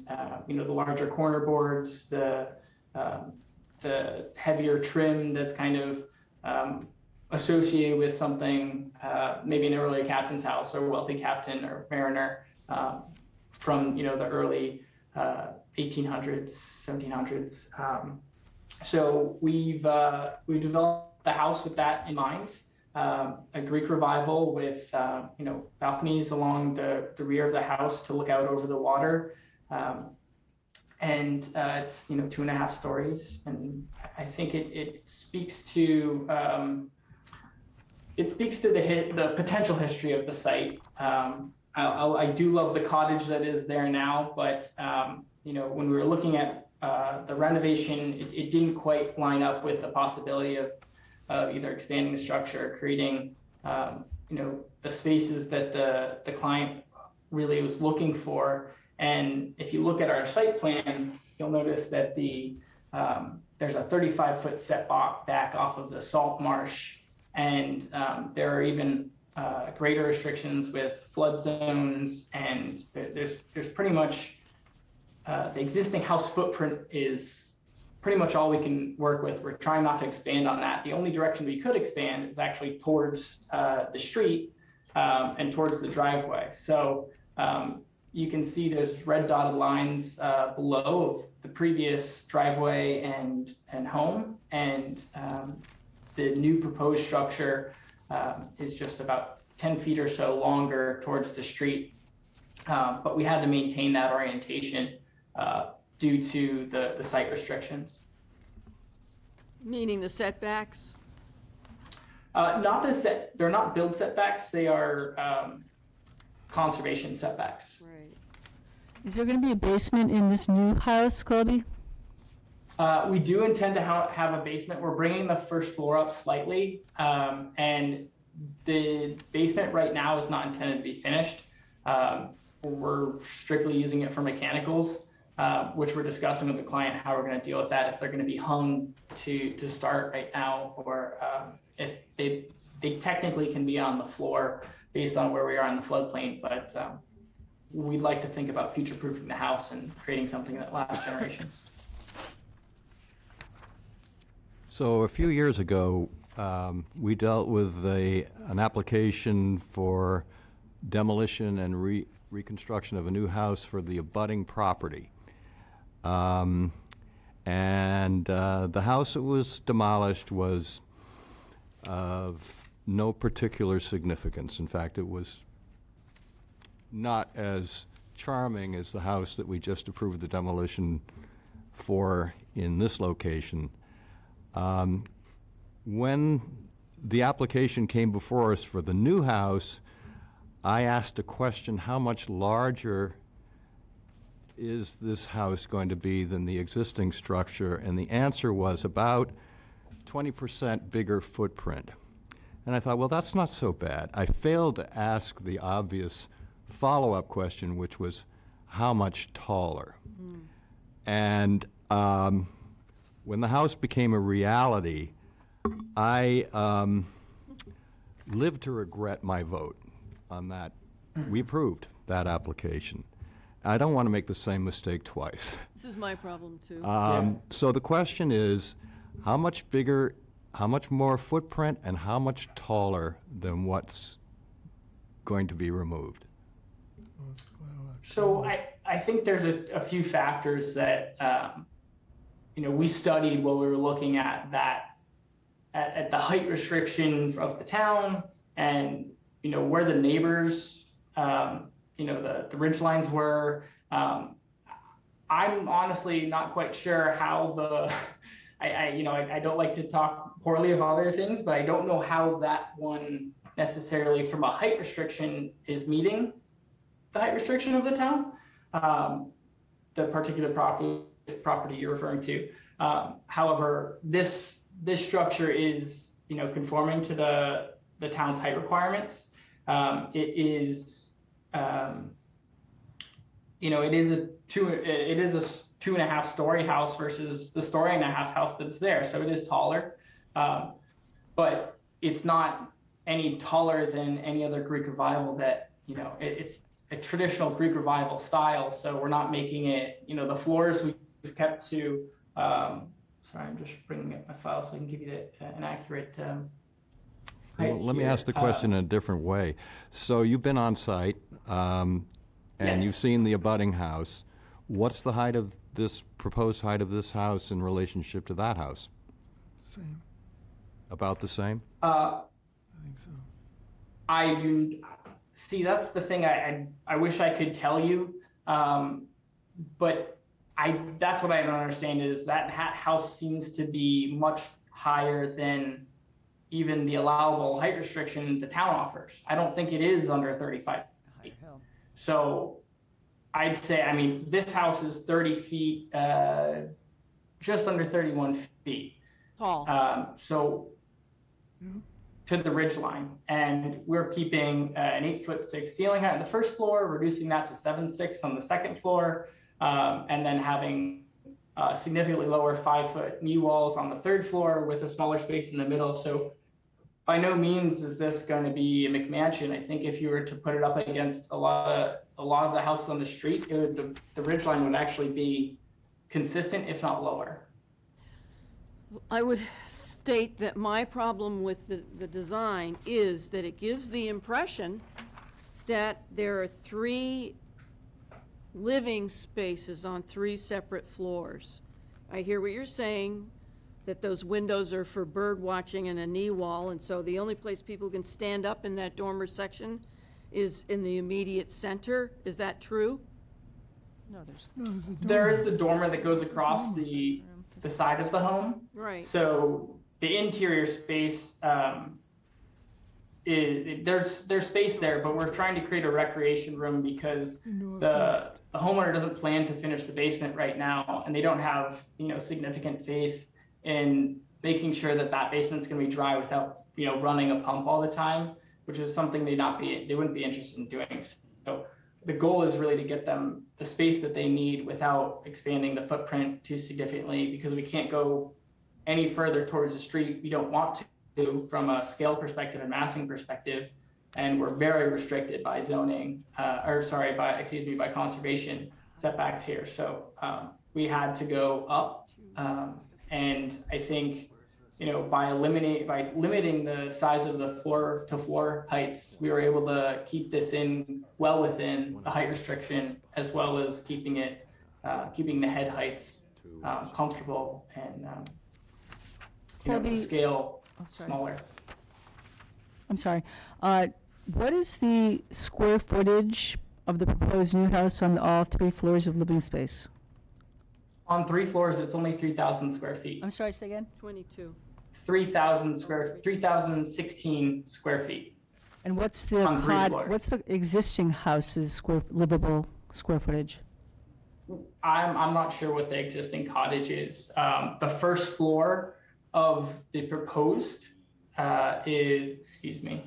the larger corner boards, the heavier trim that's kind of associated with something, maybe an early captain's house or wealthy captain or mariner from, the early 1800s, 1700s. So we've developed the house with that in mind. A Greek revival with balconies along the rear of the house to look out over the water, and it's 2.5 stories, and I think it speaks to the potential history of the site. I do love the cottage that is there now, but when we were looking at the renovation, it didn't quite line up with the possibility of either expanding the structure, creating, the spaces that the client really was looking for. And if you look at our site plan, you'll notice that there's a 35-foot setback off of the salt marsh, and there are even greater restrictions with flood zones, and there's pretty much the existing house footprint is pretty much all we can work with. We're trying not to expand on that. The only direction we could expand is actually towards the street and towards the driveway. So You can see there's red dotted lines below of the previous driveway and home, and the new proposed structure is just about 10 feet or so longer towards the street. But we had to maintain that orientation due to the site restrictions. Meaning the setbacks? They're not build setbacks, they are conservation setbacks. Right. Is there going to be a basement in this new house, Colby? We do intend to have a basement. We're bringing the first floor up slightly, and the basement right now is not intended to be finished. We're strictly using it for mechanicals, which we're discussing with the client how we're going to deal with that, if they're going to be hung to start right now, or if they technically can be on the floor based on where we are on the floodplain, but we'd like to think about future-proofing the house and creating something that lasts generations. So a few years ago, we dealt with an application for demolition and reconstruction of a new house for the abutting property. And the house that was demolished was of no particular significance. In fact, it was not as charming as the house that we just approved the demolition for in this location. When the application came before us for the new house, I asked a question: how much larger is this house going to be than the existing structure? And the answer was about 20% bigger footprint. And I thought, well, that's not so bad. I failed to ask the obvious follow-up question, which was, how much taller? And when the house became a reality, I lived to regret my vote on that. We approved that application. I don't want to make the same mistake twice. This is my problem, too. So the question is, how much bigger, how much more footprint, and how much taller than what's going to be removed? So I think there's a few factors that we studied while we were looking at that, at the height restriction of the town, and where the neighbors, the ridge lines were. I'm honestly not quite sure how I don't like to talk poorly of other things, but I don't know how that one necessarily from a height restriction is meeting the height restriction of the town, the particular property you're referring to. However, this structure is, conforming to the town's height requirements. It is a 2.5 story house versus the 1.5 story house that's there. So it is taller, but it's not any taller than any other Greek revival that, it's a traditional Greek revival style. So we're not making it, the floors we've kept to, sorry, I'm just bringing up my file so I can give you an accurate height Well, let me here. ask the question in a different way. So you've been on site, and Yes. you've seen the abutting house. What's the height of this, proposed height of this house in relationship to that house? Same, About the same? I think so. I do see. That's the thing. I wish I could tell you, but that's what I don't understand is that house seems to be much higher than even the allowable height restriction the town offers. I don't think it is under 35 feet. So I'd say, this house is 30 feet, just under 31 feet. Tall. So to the ridge line, and we're keeping an 8'6" ceiling height on the first floor, reducing that to 7'6" on the second floor, and then having significantly lower 5-foot knee walls on the third floor with a smaller space in the middle. So by no means is this going to be a McMansion. I think if you were to put it up against a lot of the houses on the street, the ridge line would actually be consistent, if not lower. I would state that my problem with the design is that it gives the impression that there are 3 living spaces on 3 separate floors. I hear what you're saying, that those windows are for bird watching and a knee wall, and so the only place people can stand up in that dormer section is in the immediate center. Is that true? No, there's, No, there's a There dormer. is the dormer that goes across the side of the home. Right. So the interior space, there's space there, but we're trying to create a recreation room because the homeowner doesn't plan to finish the basement right now, and they don't have, significant faith in making sure that that basement's gonna be dry without, running a pump all the time, which is something they wouldn't be interested in doing. So the goal is really to get them the space that they need without expanding the footprint too significantly, because we can't go any further towards the street. We don't want to from a scale perspective and massing perspective, and we're very restricted by zoning, by conservation setbacks here. So we had to go up, and I think, by limiting the size of the floor to floor heights, we were able to keep this well within the height restriction, as well as keeping the head heights comfortable and the scale smaller. I'm sorry. What is the square footage of the proposed new house on all 3 floors of living space? On 3 floors, it's only 3,000 square feet. I'm sorry, say again? 22. 3,016 square feet. And what's the On 3 floors. what's the existing house's livable square footage? I'm not sure what the existing cottage is. The first floor of the proposed is, excuse me,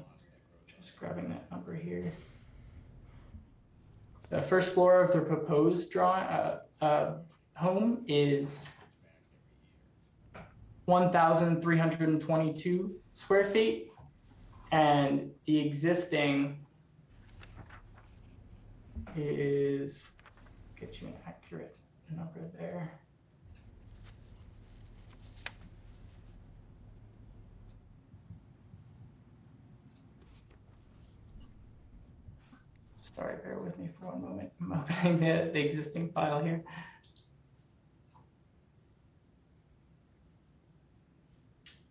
just grabbing that number here. The first floor of the proposed home is 1,322 square feet, and the existing is, get you an accurate number there. Sorry, bear with me for one moment. I'm opening the existing file here.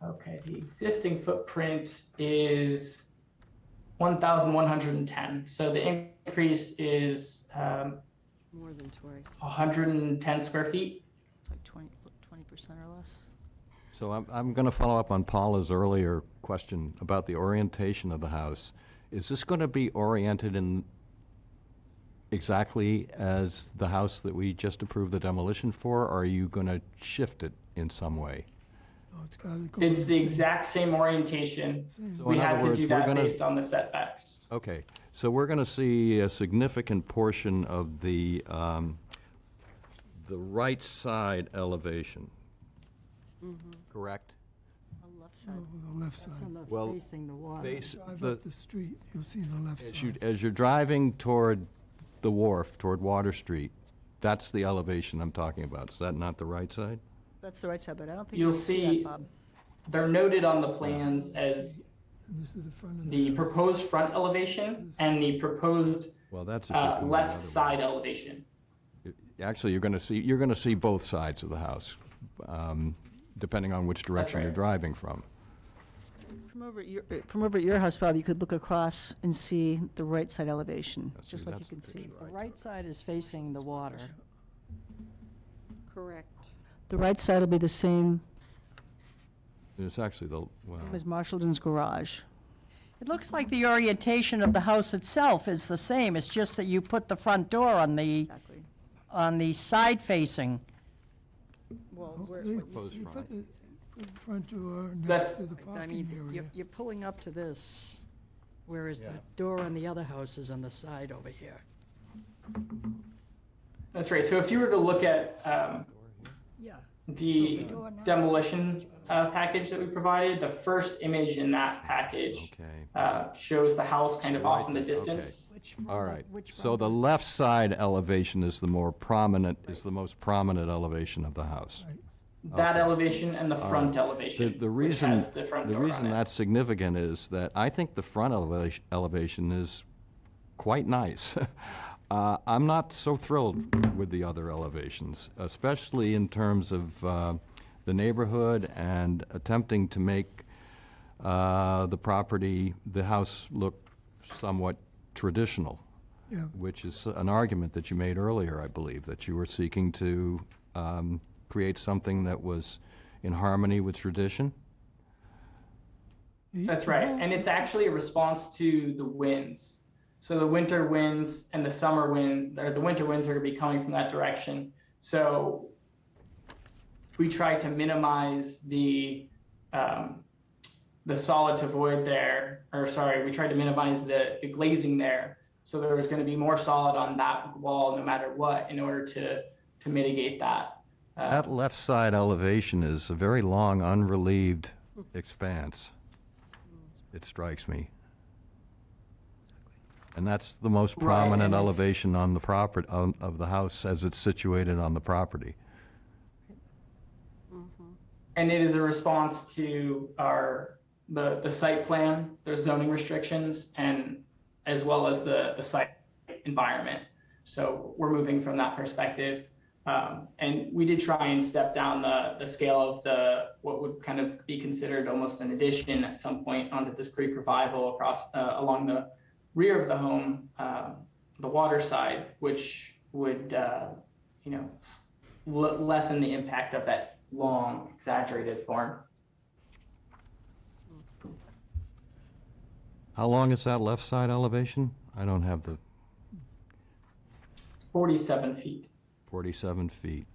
Okay, the existing footprint is 1,110. So the increase is More than twice. 110 square feet. It's like 20% or less. So I'm going to follow up on Paula's earlier question about the orientation of the house. Is this going to be oriented in exactly as the house that we just approved the demolition for, or are you going to shift it in some way? No, it's gotta go It's the same- exact same orientation. So We in had other to words, do we're that gonna- based on the setbacks. Okay, so we're going to see a significant portion of the right side elevation, correct? On the left No, side. the left That's side. on the Well, facing the water. Face Drive the, up the street, you'll see the left side. as you're driving toward the wharf, toward Water Street, that's the elevation I'm talking about. Is that not the right side? That's the right side, but I don't think You'll you see see- that, Bob. They're noted on the plans as And this is the front of the house. proposed front elevation and the proposed Well, that's if you're coming the left other way. side elevation. Actually, you're going to see both sides of the house, depending on which direction you're right. driving from. From over at your house, Bob, you could look across and see the right side elevation, Let's just see, like you that's can the see. picture The I right side is facing the water. Correct. The right side will be the same It's actually the, well, as Marshallton's garage. It looks like the orientation of the house itself is the same. It's just that you put the front door on the Exactly. side facing. Well, They- Proposed you front. put the front door next That's- to the I parking mean, area. you're pulling up to this, whereas the Yeah. door on the other house is on the side over here. That's right. So if you were to look at Yeah. the demolition package that we provided, the first image in that package okay. shows the house kind of off in the Okay. distance. Which All front- right. which So the front? left side elevation is the more prominent, is the most prominent elevation of the house. That Okay. elevation and the All front right. elevation. The which reason, has the front the door on reason it. that's significant is that I think the front elevation is quite nice. I'm not so thrilled with the other elevations, especially in terms of the neighborhood and attempting to make the house look somewhat traditional, Yeah. which is an argument that you made earlier, I believe, that you were seeking to create something that was in harmony with tradition. That's right. And it's actually a response to the winds. So the winter winds and the summer wind, or the winter winds are going to be coming from that direction. So we try to minimize the solid to void there, or sorry, we tried to minimize the glazing there. So there was going to be more solid on that wall no matter what in order to mitigate that. That left side elevation is a very long, unrelieved expanse, it strikes me. And that's the most Right, prominent and it's- elevation on the property, of the house as it's situated on the property. And it is a response to the site plan, there's zoning restrictions, and as well as the site environment. So we're moving from that perspective. And we did try and step down the scale of what would kind of be considered almost an addition at some point onto this Creek Revival along the rear of the home, the water side, which would, lessen the impact of that long, exaggerated form. How long is that left side elevation? I don't have the It's 47 feet. 47 feet.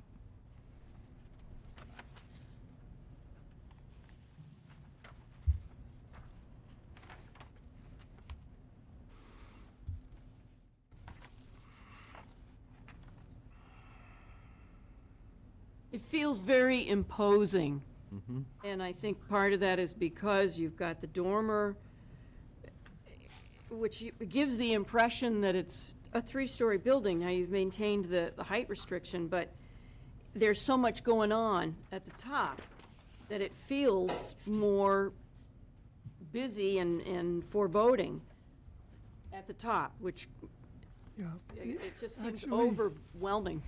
It feels very imposing. And I think part of that is because you've got the dormer, which gives the impression that it's a three-story building. Now, you've maintained the height restriction, but there's so much going on at the top that it feels more busy and foreboding at the top, which Yeah. it just seems Actually- overwhelming.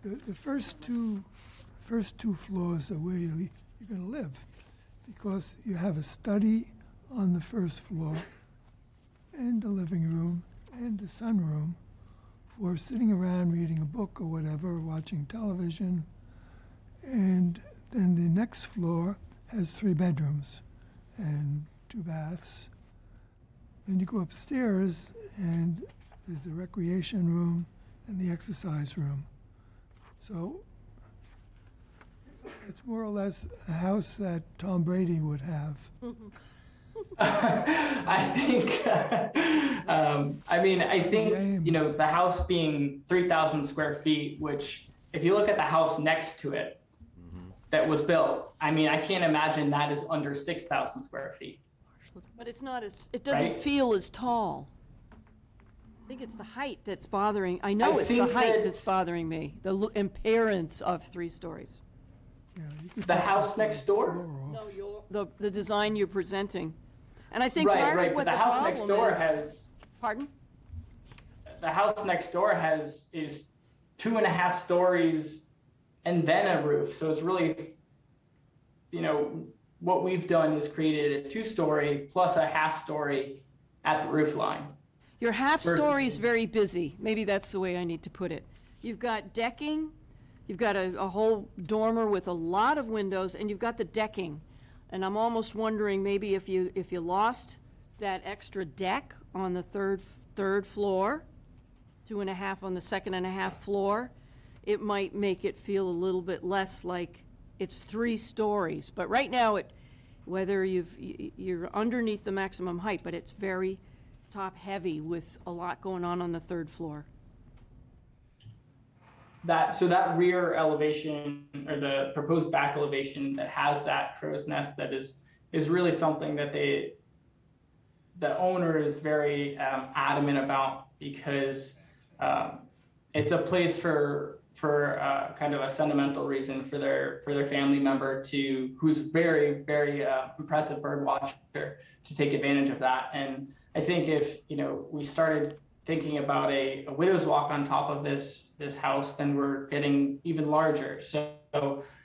The first two floors are where you're going to live, because you have a study on the first floor, and a living room, and a sunroom for sitting around reading a book or whatever, or watching television. And then the next floor has 3 bedrooms and 2 baths. Then you go upstairs, and there's the recreation room and the exercise room. So it's more or less a house that Tom Brady would have. I think, I think, the house being 3,000 square feet, which if you look at the house next to it that was built, I can't imagine that is under 6,000 square feet. But it's not it doesn't Right? feel as tall. I think it's the height that's bothering, I know I it's the think height that- that's bothering me, the appearance of 3 stories. Yeah, you could The take house next door? floor off. No, the design you're presenting. And I think Right, part right, of but what the the house next problem door is. has, Pardon? the house next door is 2.5 stories and then a roof. So it's really, what we've done is created a 2-story plus a half-story at the roof line. Your half story is very busy. Maybe that's the way I need to put it. You've got decking, you've got a whole dormer with a lot of windows, and you've got the decking. And I'm almost wondering maybe if you lost that extra deck on the third floor, 2.5 on the 2.5 floor, it might make it feel a little bit less like it's 3 stories. But right now, whether you're underneath the maximum height, but it's very top-heavy with a lot going on the 3rd floor. That rear elevation, or the proposed back elevation that has that crow's nest, that is really something that the owner is very adamant about, because it's a place for kind of a sentimental reason for their family member who's very, very impressive bird watcher, to take advantage of that. And I think if we started thinking about a widow's walk on top of this house, then we're getting even larger. So,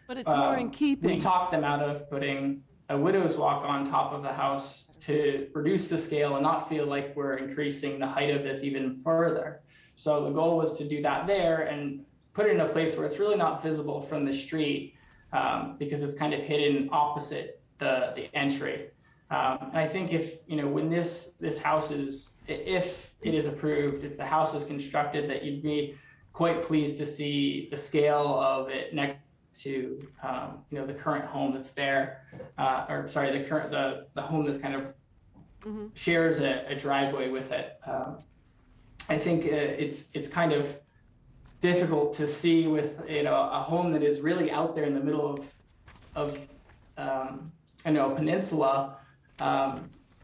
But it's more in we keeping. talked them out of putting a widow's walk on top of the house to reduce the scale and not feel like we're increasing the height of this even further. So the goal was to do that there and put it in a place where it's really not visible from the street, because it's kind of hidden opposite the entry. And I think if, when this house is, if it is approved, if the house is constructed, that you'd be quite pleased to see the scale of it next to, the current home that's there, the home that's kind of shares a driveway with it. I think it's kind of difficult to see with a home that is really out there in the middle of a peninsula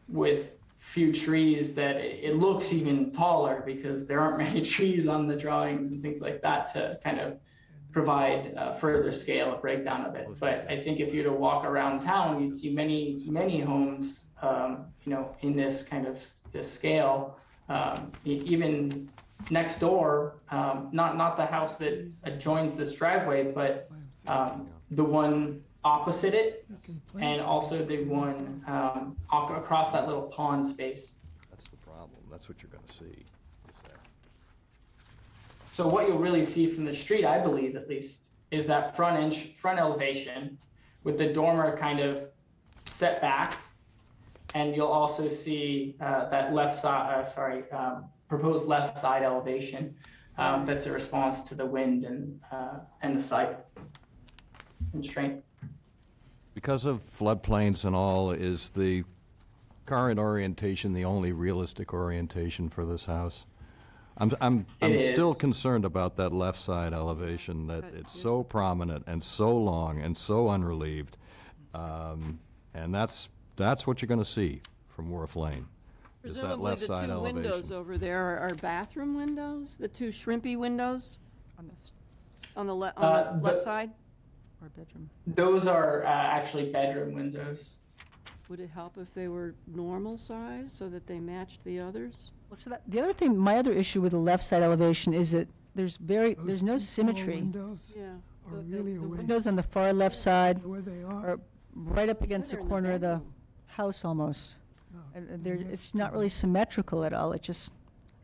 with few trees, that it looks even taller because there aren't many trees on the drawings and things like that to kind of provide further scale, a breakdown of it. But I think if you were to walk around town, you'd see many homes, in this kind of this scale. Even next door, not the house that adjoins this driveway, but the one opposite it, and also the one across that little pond space. That's the problem. That's what you're going to see. is that. So what you'll really see from the street, I believe at least, is that front elevation with the dormer kind of set back, and you'll also see that proposed left side elevation that's a response to the wind and the site constraints. Because of floodplains and all, is the current orientation the only realistic orientation for this house? I'm still is. concerned about that left side elevation, that it's so prominent and so long and so unrelieved. And that's what you're going to see from Wharf Lane, is that Presumably left the side two windows elevation. over there are bathroom windows, the two shrimpy windows On this, on the left the- side? or bedroom. Those are actually bedroom windows. Would it help if they were normal size so that they matched the others? Well, so the other thing, my other issue with the left side elevation is that there's Those no two small symmetry. windows Yeah. are really a waste. Windows on the far left side Where they are. are right up against the They're in the corner of the bedroom. house almost. No, And they're it's not really symmetrical at all. It just,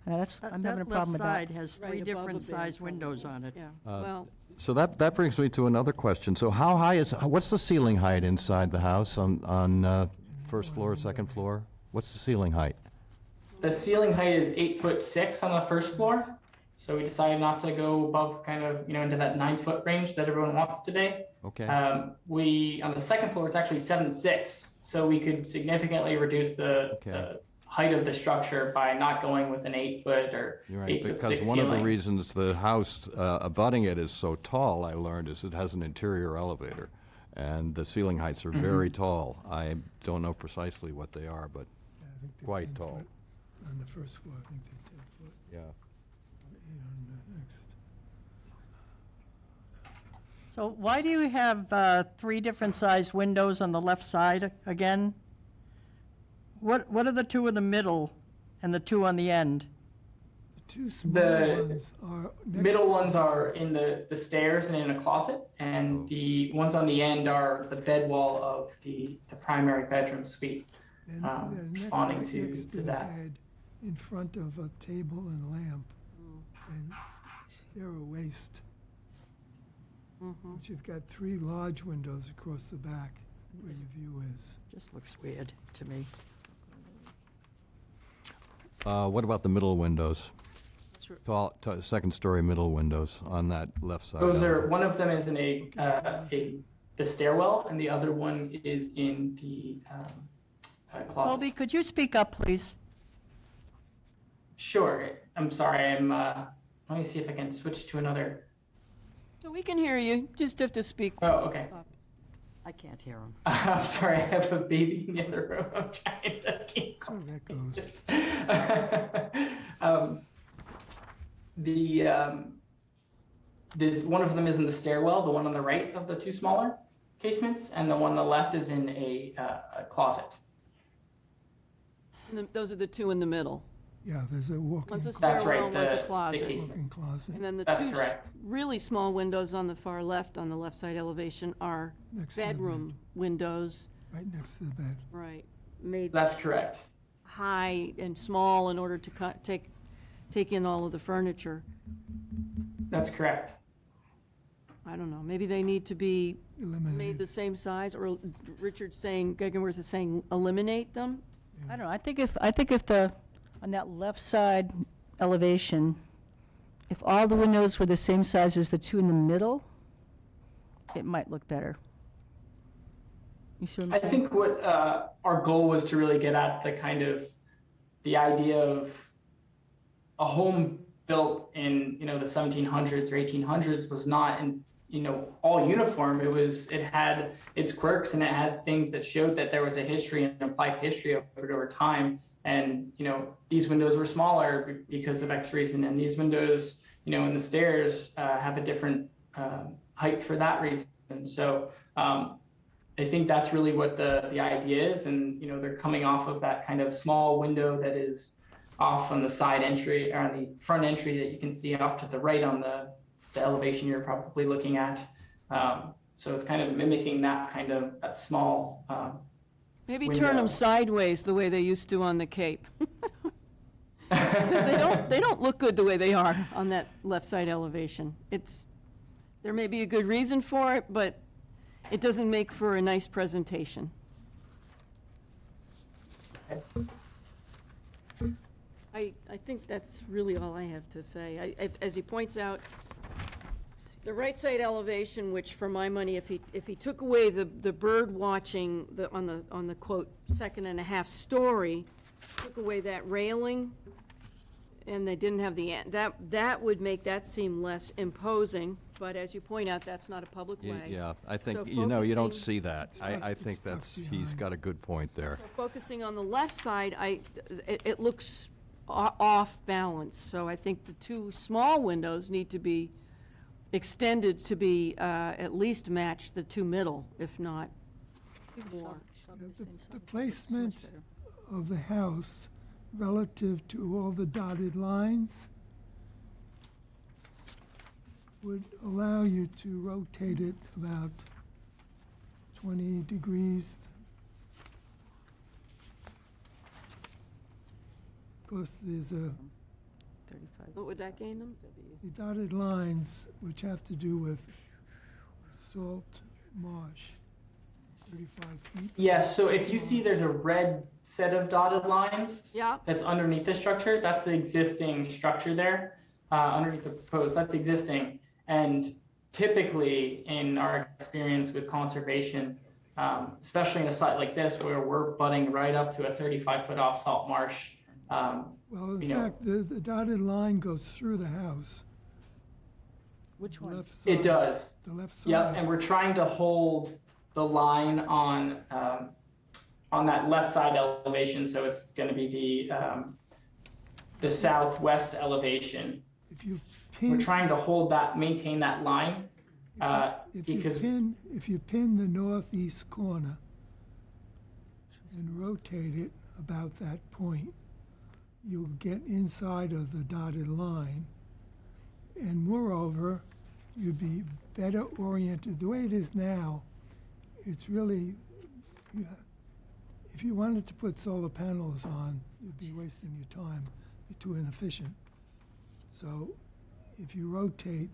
I'm having a problem with That left that. side has Right three above different the bed, size windows on it. Yeah, well, So that brings me to another question. So how high what's the ceiling height inside the house on first floor, second floor? What's the ceiling height? The ceiling height is 8'6" on the first floor. So we decided not to go above kind of, into that 9-foot range that everyone wants today. Okay. On the second floor, it's actually 7'6". So we could significantly reduce the height of the structure by not going with an 8-foot or You're 8'6" right, because one of the ceiling. reasons the house abutting it is so tall, I learned, is it has an interior elevator. And the ceiling heights are very tall. I don't know precisely what they are, but Yeah, I think they're quite 10 tall. foot. On the first floor, I think they're 10 foot. yeah. 8 on the next. So why do you have three different sized windows on the left side again? What are the two in the middle and the two on the end? The two small The ones are next. Middle ones are in the stairs and in a closet, and the ones on the end are the bed wall of the primary bedroom suite. And they're responding right to next the that. bed, in front of a table and lamp. And they're a waste. But you've got 3 large windows across the back where your view is. Just looks weird to me. What about the middle windows? Second-story middle windows on that left side? Those are, elevator? one of them is in the stairwell, and the other one is in the closet. Colby, could you speak up, please? Sure. I'm sorry. Let me see if I can switch to another. so we can hear you, just have to speak. Oh, okay. I can't hear him. I'm sorry. I have a baby in the other room. I'm trying to keep. So that goes. This one of them is in the stairwell. The one on the right of the two smaller casements, and the one on the left is in a closet. Those are the two in the middle. Yeah, there's a walk-in, One's a That's stairwell, right, one's a the closet. casement. walk-in closet And then the That's two correct. really small windows on the far left, on the left side elevation, are next to the bed, bedroom windows, right next to the bed. right? Made That's correct. high and small in order to take in all of the furniture. That's correct. I don't know, maybe they need to be made the Eliminated. same size, or Richard's saying, Gegenworth is saying, eliminate them? I don't know, I think if the, on that left side elevation, if all the windows were the same size as the two in the middle, it might look better. You see what I I'm saying? think what our goal was to really get at the idea of a home built in, the 1700s or 1800s was not all uniform. It had its quirks, and it had things that showed that there was a history and applied history over time. And, these windows were smaller because of X reason, and these windows, in the stairs have a different height for that reason. So I think that's really what the idea is. And, they're coming off of that kind of small window that is off on the side entry, or on the front entry that you can see off to the right on the elevation you're probably looking at. So it's kind of mimicking that small Maybe window. turn them sideways the way they used to on the Cape. Because they don't look good the way they are on that left side elevation. There may be a good reason for it, but it doesn't make for a nice presentation. I think that's really all I have to say. As he points out, the right side elevation, which for my money, if he took away the bird watching on the quote, 2.5 story, took away that railing, and they didn't have the, that would make that seem less imposing, but as you point out, that's not a public way. Yeah, I think, So you don't focusing- see that. I It's think tucked he's behind. got a good point there. Focusing on the left side, it looks off balance, so I think the two small windows need to be extended to be at least match the two middle, if not more. The placement of the house relative to all the dotted lines would allow you to rotate it about 20 degrees. Of course, there's the 35. What would that gain them? dotted lines, which have to do with salt marsh, 35 feet. Yes, so if you see there's a red set of dotted lines Yeah, that's underneath the structure, that's the existing structure there, underneath the proposed, that's existing. And typically, in our experience with conservation, especially in a site like this where we're butting right up to a 35-foot off salt marsh, Well, in you know- fact, the dotted line goes through the house. Which The one? left it side- does. The left side. Yep, and we're trying to hold the line on that left side elevation, so it's going to be the southwest elevation. If you We're pin, trying to hold that, maintain that line, because if you pin the northeast corner and rotate it about that point, you'll get inside of the dotted line. And moreover, you'd be better oriented. The way it is now, it's really, if you wanted to put solar panels on, you'd be wasting your time. You're too inefficient. So if you rotate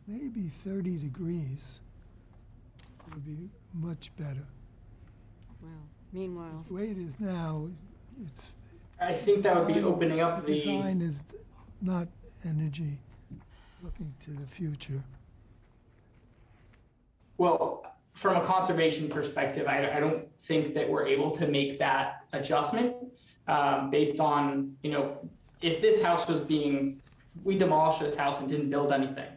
maybe 30 degrees, it would be much better. well, meanwhile, The way it is now, it's. I think that would be opening up the the. design is not energy looking to the future. Well, from a conservation perspective, I don't think that we're able to make that adjustment based on, if this house was we demolished this house and didn't build anything.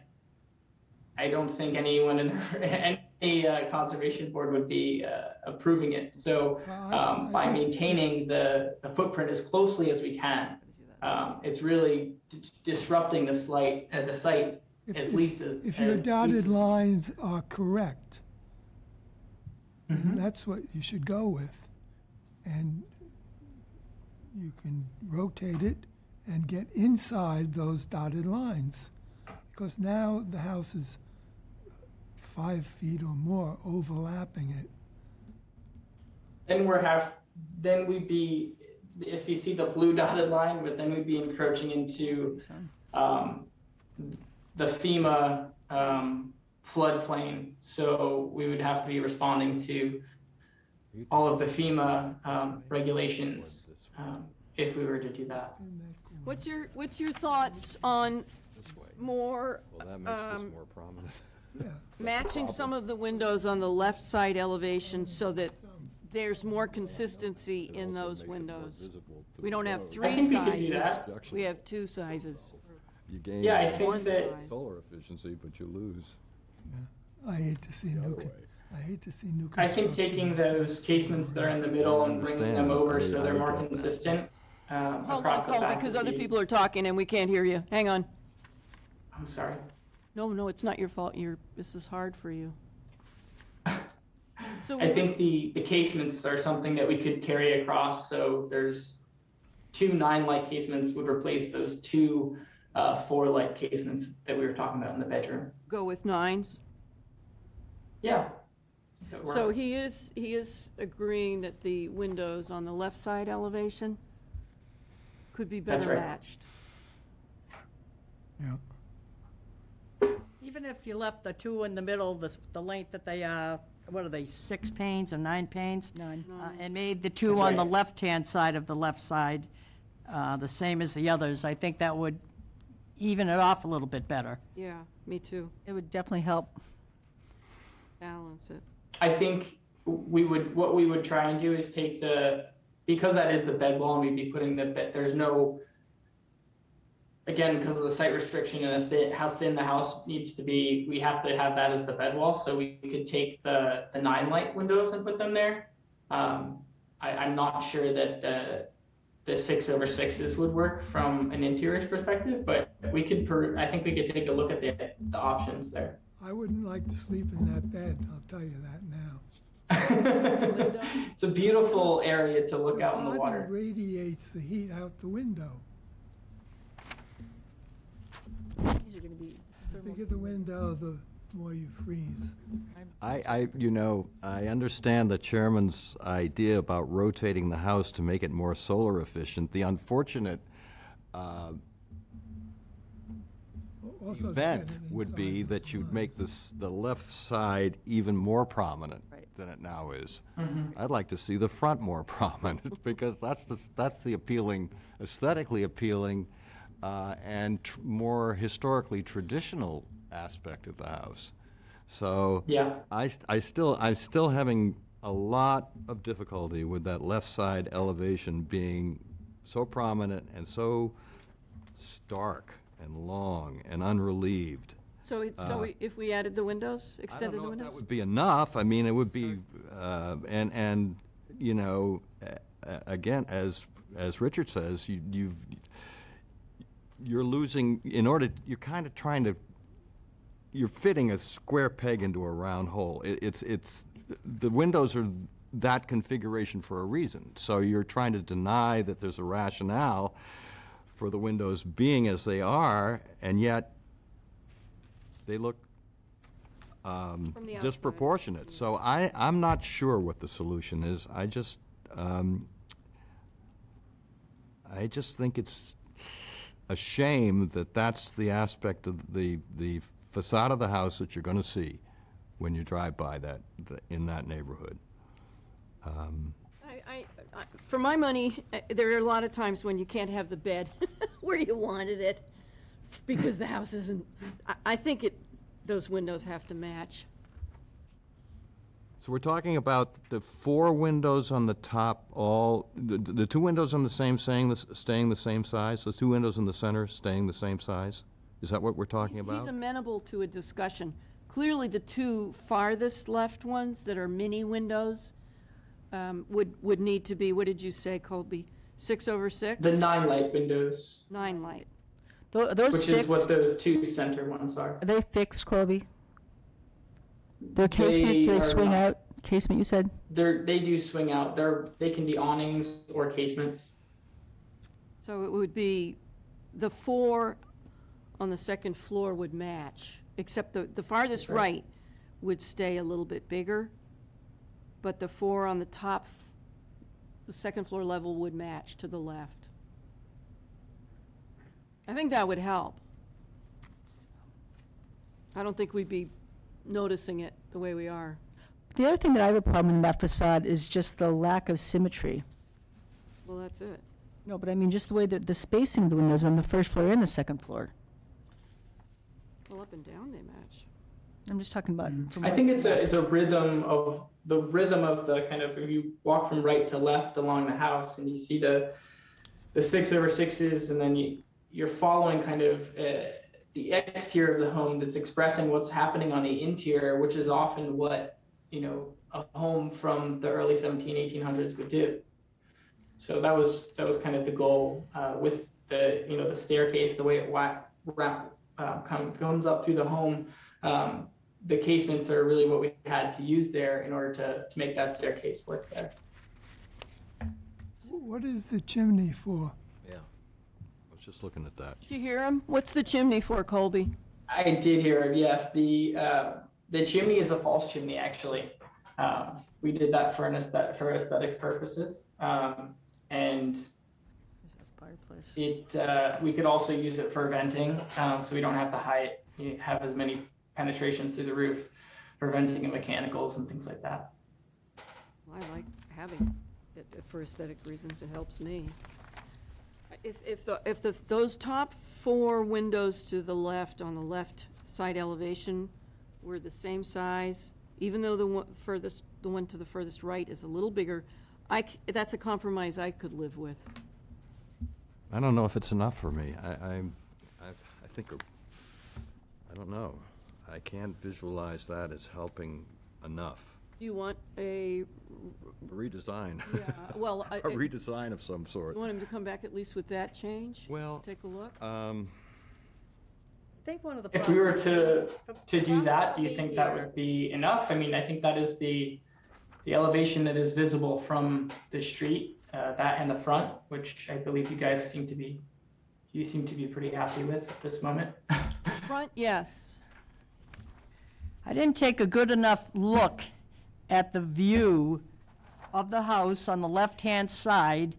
I don't think anyone in any conservation board would be approving it. So Well, I by think maintaining the footprint as closely as we can, it's really disrupting the site as least as. If your as dotted least- lines are correct, Mhm. then that's what you should go with. And you can rotate it and get inside those dotted lines. Because now the house is 5 feet or more overlapping it. Then we'd be, if you see the blue dotted line, but then we'd be encroaching into the FEMA floodplain. So we would have to be responding to all of the FEMA regulations if we were to do that. What's your thoughts on more, Well, that makes this more prominent. matching some of the windows on the left side elevation so that there's more consistency in those windows? We don't have I three think we could do sizes, that. we have 2 sizes. You gain Yeah, I think One that size. solar efficiency, but you lose I hate to see the new, other con- way. I hate to see new I construction. think taking those casements that are in the middle and bringing them over so they're more consistent Hold on, across the Cole, back because would other be- people are talking and we can't hear you. Hang on. I'm sorry. No, it's not your fault. This is hard for you. So I think the casements are something that we could carry across. So there's 2 9-light casements would replace those 2 4-light casements that we were talking about in the bedroom. go with 9s. Yeah. So he is agreeing that the windows on the left side elevation could be That's better right. matched. Yeah. Even if you left the 2 in the middle, the length that they are, what are they, 6 panes or 9 panes? 9. And made the 2 That's on the right. left-hand side of the left side the same as the others. I think that would even it off a little bit better. Yeah, me too. It would definitely help. Balance it. I think what we would try and do is take because that is the bed wall and we'd be putting there's no, again, because of the site restriction and how thin the house needs to be, we have to have that as the bed wall. So we could take the 9-light windows and put them there. I'm not sure that the 6/6s would work from an interiors perspective, but I think we could take a look at the options there. I wouldn't like to sleep in that bed, I'll tell you that now. It's a beautiful area to look out in the body water. radiates the heat out the window. These are going to be The bigger the window, the more you freeze. I understand the chairman's idea about rotating the house to make it more solar efficient. The unfortunate Also event depending would be inside that you'd the make the left side even more prominent Right. than it now is. I'd like to see the front more prominent, because that's the appealing, aesthetically appealing, and more historically traditional aspect of the house. So Yeah. I'm still having a lot of difficulty with that left side elevation being so prominent and so stark and long and unrelieved. So if we added the windows, extended the I don't know if that windows? would be enough. I mean, it would be, and you know, again, as Richard says, you're losing, you're kind of trying to, you're fitting a square peg into a round hole. The windows are that configuration for a reason. So you're trying to deny that there's a rationale for the windows being as they are, and yet they look the outside. disproportionate. So I'm not sure what the solution is. I just think it's a shame that that's the aspect of the facade of the house that you're going to see when you drive by in that neighborhood. For my money, there are a lot of times when you can't have the bed where you wanted it because the house isn't, I think those windows have to match. So we're talking about the 4 windows on the top, the 2 windows on the same, staying the same size? The 2 windows in the center staying the same size? Is that what we're talking He's about? amenable to a discussion. Clearly, the 2 farthest left ones that are mini windows would need to be, what did you say, Colby? 6/6? The 9-light windows, 9-light. Are those which is what fixed? those 2 center ones are. Are they fixed, Colby? Their casement, do They they are swing not. out? Casement, you said? They do swing out. They can be awnings or casements. So it would be, the 4 on the second floor would match, except the farthest right would stay a little bit bigger, but the 4 on the top, the second floor level would match to the left. I think that would help. I don't think we'd be noticing it the way we are. The other thing that I have a problem in that facade is just the lack of symmetry. Well, that's it. No, but I mean, just the way that the spacing of the windows on the first floor and the second floor. Well, up and down they match. I'm just talking about from I right think to it's left. a rhythm of the kind of, if you walk from right to left along the house and you see the 6/6s, and then you're following kind of the exterior of the home that's expressing what's happening on the interior, which is often what, a home from the early 1800s would do. So that was kind of the goal with the staircase, the way it comes up through the home. The casements are really what we had to use there in order to make that staircase work there. What is the chimney for? Yeah. I was just looking at that. Did you hear him? What's the chimney for, Colby? I did hear it, yes. The chimney is a false chimney, actually. We did that for aesthetics purposes. And Fireplace. we could also use it for venting, so we don't have to have as many penetrations through the roof for venting and mechanicals and things like that. Well, I like having it for aesthetic reasons. It helps me. If those top 4 windows to the left on the left side elevation were the same size, even though the one to the furthest right is a little bigger, that's a compromise I could live with. I don't know if it's enough for me. I think, I don't know. I can't visualize that as helping enough. Do you want a, Redesign. yeah, well, A redesign of some sort. you want him to come back at least with that change? Well, Take a look? I think one of the If we were problems- to do that, do you think that would be enough? I mean, I think that is the elevation that is visible from the street, that and the front, which I believe you guys seem to be pretty happy with at this moment. Front, yes. I didn't take a good enough look at the view of the house on the left-hand side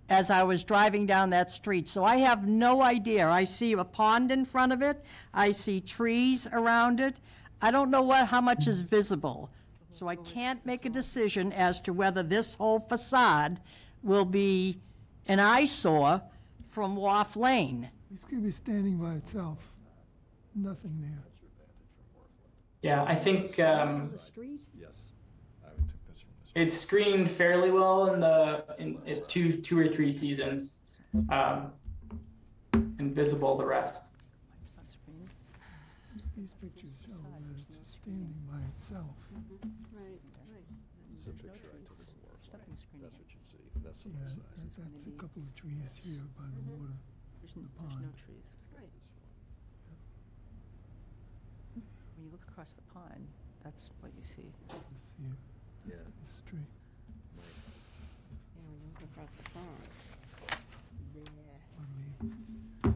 as I was driving down that street, so I have no idea. I see a pond in front of it, I see trees around it. I don't know how much is visible, so I can't make a decision as to whether this whole facade will be an eyesore from Wharf Lane. It's going to be standing by itself. Nothing there. Yeah, I think Yes. I took this from the street. it's screened fairly well in two or three seasons, and visible the rest. These pictures show that it's standing by itself. Right. It's a picture I took from Warsaw. Nothing screening That's it. what you see. That's the Yeah, size. that's a couple of trees here by the water. There's no pond. trees. Right. When you look across the pond, that's what you see. This here, Yeah. this tree. Yeah, when you look across the pond. What do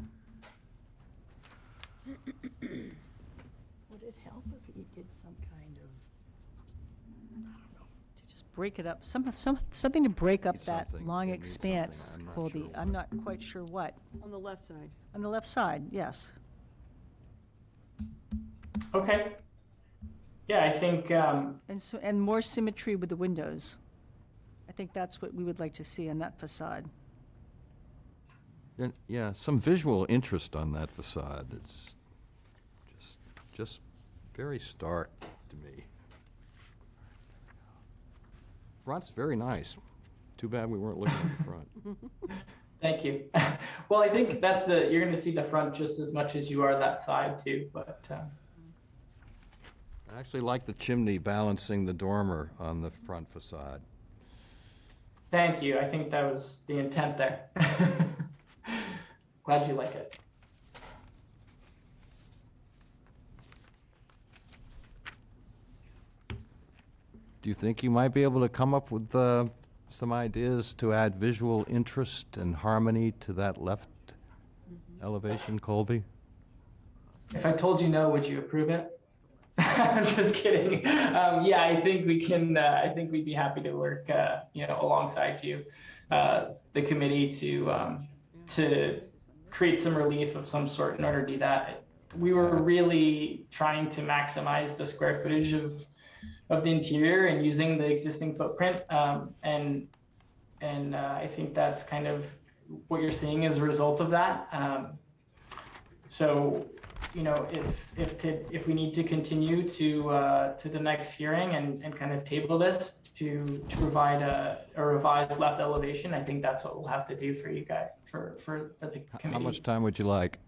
Would it help if you did some kind of, I don't know, to just break it up, something to break up Need that something. long It needs something. expanse, I'm not Colby? sure I'm what. not quite sure what. On the left side. On the left side, yes. Okay. Yeah, I think, And more symmetry with the windows. I think that's what we would like to see on that facade. Yeah, some visual interest on that facade. It's just very stark to me. Front's very nice. Too bad we weren't looking at the front. thank you. Well, I think you're going to see the front just as much as you are that side too, but, I actually like the chimney balancing the dormer on the front facade. thank you. I think that was the intent there. Glad you like it. Do you think you might be able to come up with some ideas to add visual interest and harmony to that left elevation, Colby? If I told you no, would you approve it? I'm just kidding. Yeah, I think we can. I think we'd be happy to work, alongside you, the committee, to create some relief of some sort in order to do that. We were really trying to maximize the square footage of the interior and using the existing footprint, and I think that's kind of what you're seeing as a result of that. So, if we need to continue to the next hearing and kind of table this to provide a revised left elevation, I think that's what we'll have to do for you guys, for the committee. How much time would you like?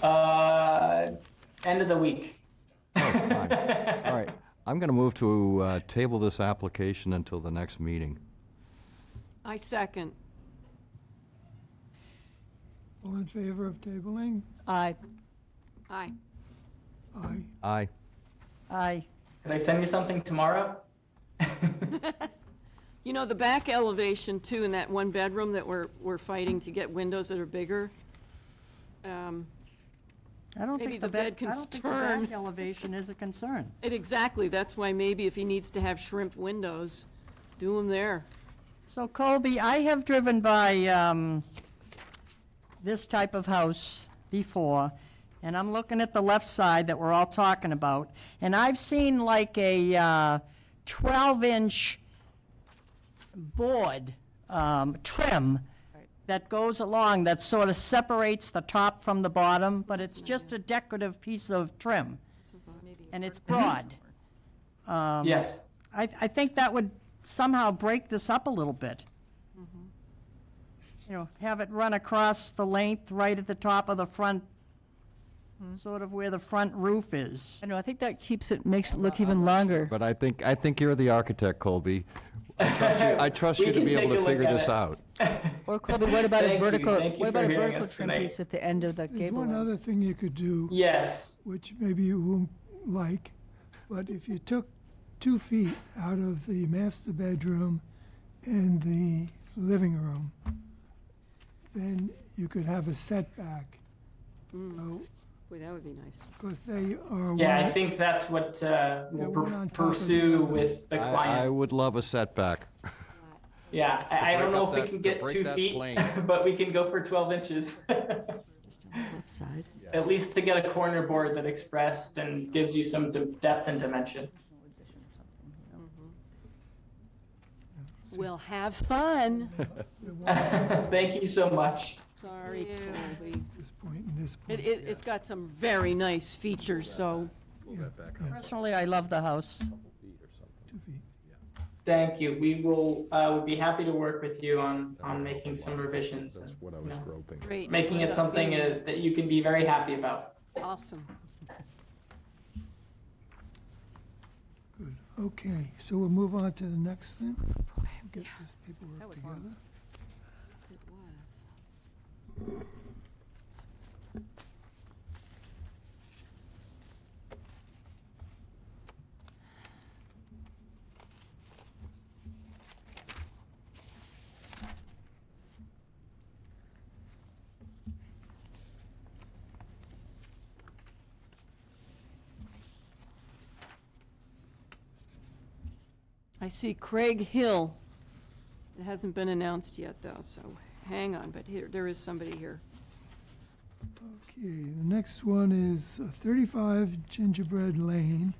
End of the week. Oh, fine. All right. I'm going to move to table this application until the next meeting. I second. All in favor of tabling? Aye. Aye. Aye. Aye. Aye. Could I send you something tomorrow? You know, the back elevation too, in that one bedroom that we're fighting to get windows that are bigger. I don't Maybe think the the bed back, can I don't think the turn. back elevation is a concern. Exactly, that's why maybe if he needs to have shrimp windows, do them there. So Colby, I have driven by this type of house before, and I'm looking at the left side that we're all talking about, and I've seen like a 12-inch board trim that goes along that sort of separates the top from the bottom, but it's just a decorative piece of trim, and it's broad. Yes. I think that would somehow break this up a little bit. Have it run across the length right at the top of the front, sort of where the front roof is. I know, I think that makes it look even longer. But I think you're the architect, Colby. I trust We you to can be able take to a look figure at this it. out. Or Colby, what about Thank a you. vertical, Thank you what about for a hearing vertical us trim tonight. piece at the end of the There's gable one end? other thing you could do, Yes. which maybe you won't like, but if you took 2 feet out of the master bedroom and the living room, then you could have a setback. So, Boy, that would be nice. because they are. Yeah, I one- think that's what we'll one on top of the pursue other. with the I client. would love a setback. Yeah, I don't break know up if we that- can to get break 2 that feet, plane. but we can go for 12 inches. Left side. At least to get a corner board that expressed and gives you some depth and dimension. We'll have fun. Thank you so much. Sorry, Colby. This point and this point. It's got some very nice features, so Personally, I love the house. 2 feet. Thank you. We will, would be happy to work with you on making some revisions. That's and, what I you was know, groping. great. Making it something that you can be very happy about. Awesome. Good. Okay, so we'll move on to the next thing. Get this paperwork was together. long. It was. I see Craig Hill. It hasn't been announced yet, though, so hang on, but there is somebody here. Okay, the next one is 35 Gingerbread Lane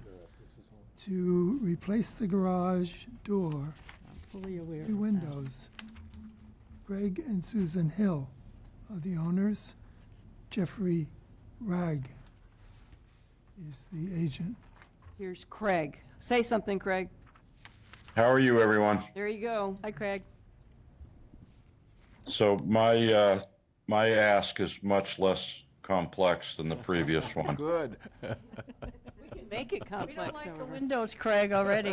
to replace the garage door, Fully aware. 3 windows. Greg and Susan Hill are the owners. Jeffrey Ragg is the agent. Here's Craig. Say something, Craig. How are you, everyone? There you go. Hi, Craig. So my ask is much less complex than the previous one. Good. We can make it We don't complex like the over. windows, Craig, already.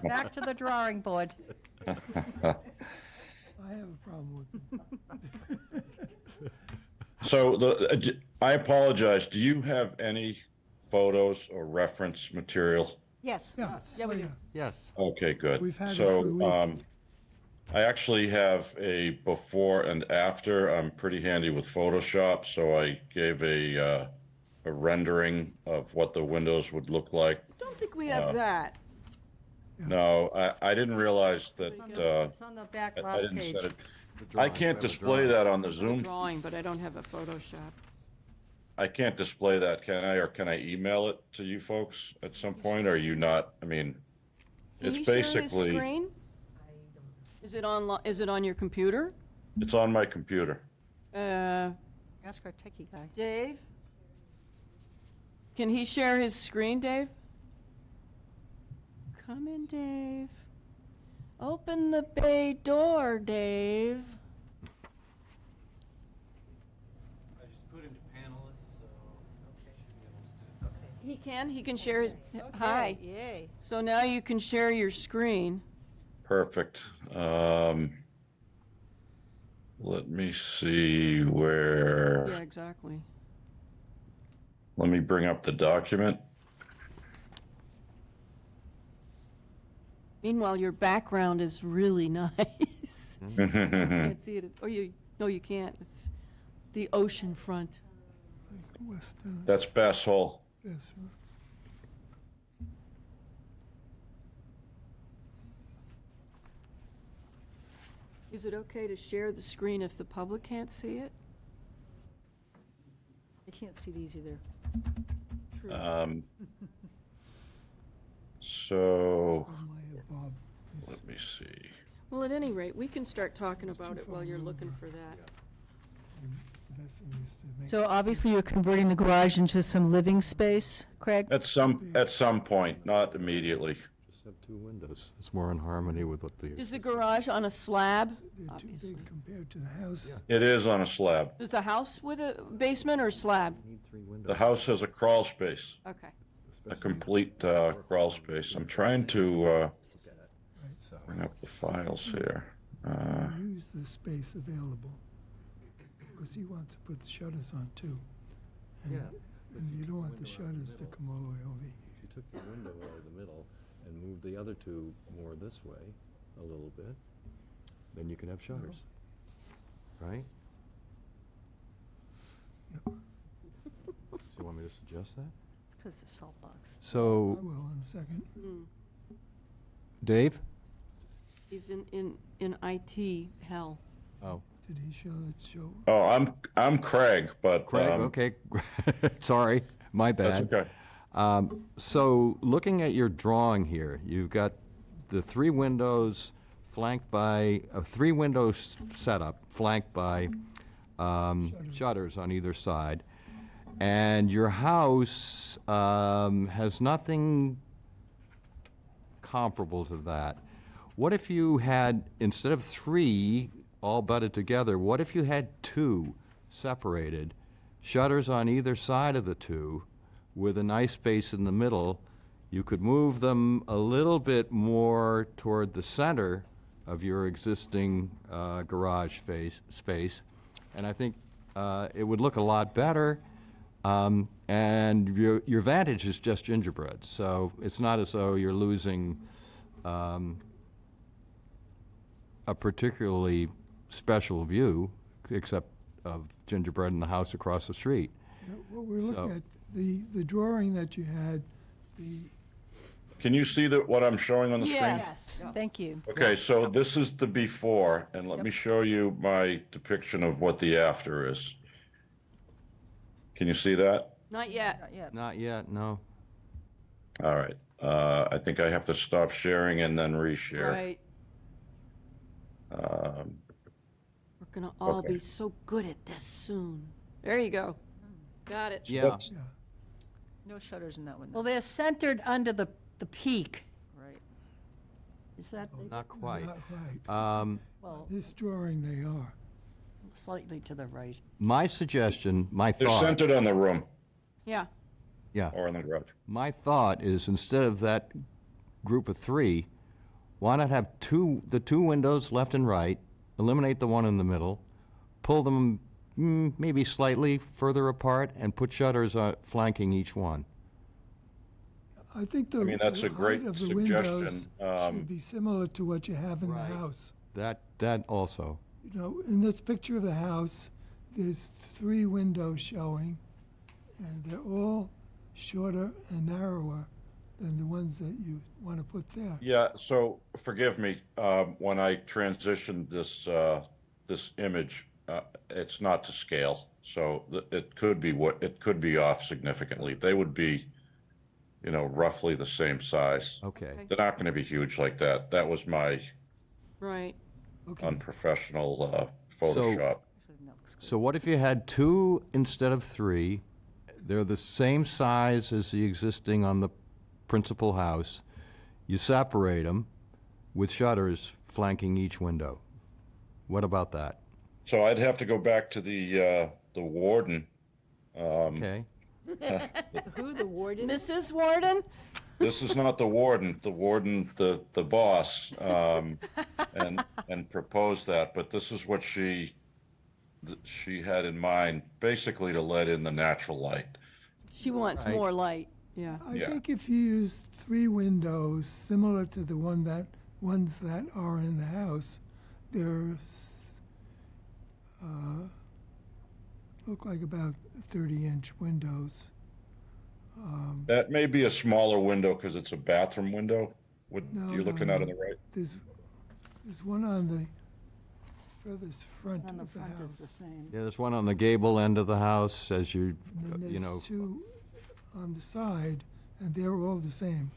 Back to the drawing board. I have a problem with them. So I apologize. Do you have any photos or reference material Yes. Yeah. Yeah, we Oh, do. yeah. Yes. Okay, good. We've had it for a week. So, I actually have a before and after. I'm pretty handy with Photoshop, so I gave a rendering of what the windows would look like. Don't think we have that. No, I didn't realize that, It's on the back I last didn't page. set it. The I drawing, can't we have a display drawing. that on the A Zoom. drawing, but I don't have a Photoshop. I can't display that, can I? Or can I email it to you folks at some point? Or are you not? I mean, Can it's he share his basically, screen? Is it on your computer? it's on my computer. Ask our techie guy. Dave? Can he share his screen, Dave? Come in, Dave. Open the bay door, Dave. I just put into panelists, so. He can share his, hi. Yay. So now you can share your screen. Perfect. Let me see where, Yeah, exactly. let me bring up the document. Meanwhile, your background is really nice. You just can't see it. Oh, no, you can't. It's the ocean front. Like West End. That's Bass Hole. Yes, Is it okay to share the screen if the public can't see it? I can't see these either. True. So, Maya Bob is let me see. Well, at any rate, we can start talking about it while you're looking for that. the best thing is to make. So obviously you're converting the garage into some living space, Craig? At some point, not immediately. Just have two windows. It's more in harmony with what the. Is the garage on a slab? They're too Obviously. big compared to the house. It is on a slab. Is the house with a basement or slab? Need three windows. The house has a crawl space, Okay. a complete crawl space. I'm trying to bring up the files here. Use the space available, because he wants to put shutters on too. And- Yeah. And you don't want the shutters to come all the way over here. If you took the window out of the middle and moved the other two more this way a little bit, then you can have shutters. Right? So you want me to suggest that? It's because the salt box. I So, will in a second. Dave? He's in IT hell. Oh, Did he show? Oh, I'm Craig, but Craig, okay. Sorry, my bad. that's okay. So, looking at your drawing here, you've got the three windows flanked by, a three-window setup flanked by shutters on either side. And your house has nothing comparable to that. What if you had, instead of three all butted together, what if you had two separated, shutters on either side of the two, with a nice space in the middle? You could move them a little bit more toward the center of your existing garage space, and I think it would look a lot better. And your vantage is just gingerbread, so it's not as though you're losing a particularly special view, except of gingerbread in the house across the street. What we're looking So- at, the drawing that you had, the, Can you see what I'm showing on the screen? Yes. Thank you. Okay, so this is the before, and let me show you my depiction of what the after is. Can you see that? Not yet. Not yet. Not yet, no. All right. I think I have to stop sharing and then reshare. Right. Um, We're gonna all Okay. be so good at this soon. There you go. Got it. Yeah, yeah, No shutters in that one, Well, though. they're centered under the peak. Right. Is that, not quite. not right. well, This drawing they are. slightly to the right? My suggestion, my They're thought, centered on the room Yeah. yeah, or in the garage. my thought is instead of that group of three, why not have the two windows left and right, eliminate the one in the middle, pull them maybe slightly further apart, and put shutters flanking each one. I think the I mean, that's the a great height of the windows suggestion. should be similar to what you have in the Right. house. That also. You know, in this picture of the house, there's 3 windows showing, and they're all shorter and narrower than the ones that you want to put there. Yeah, so forgive me, when I transitioned this image, it's not to scale. So it could be off significantly. They would be, roughly the same size. Okay. They're not gonna be huge like that. That was my Right. Okay, unprofessional Photoshop. So what if you had 2 instead of 3? They're the same size as the existing on the principal house. You separate them with shutters flanking each window. What about that? So I'd have to go back to the warden. Okay. Who, the warden? Mrs. Warden? This is not the warden, the boss, and proposed that, but this is what she had in mind, basically to let in the natural light. She wants Right. more light, yeah. I Yeah. think if you use 3 windows similar to the ones that are in the house, look like about 30-inch windows. That may be a smaller window because it's a bathroom window. No, You're no, looking out no. on the right? There's one on the furthest front On the of the front is house. the same. Yeah, there's one on the gable end of the house as you, And then you know. there's 2 on the side, and they're all the same.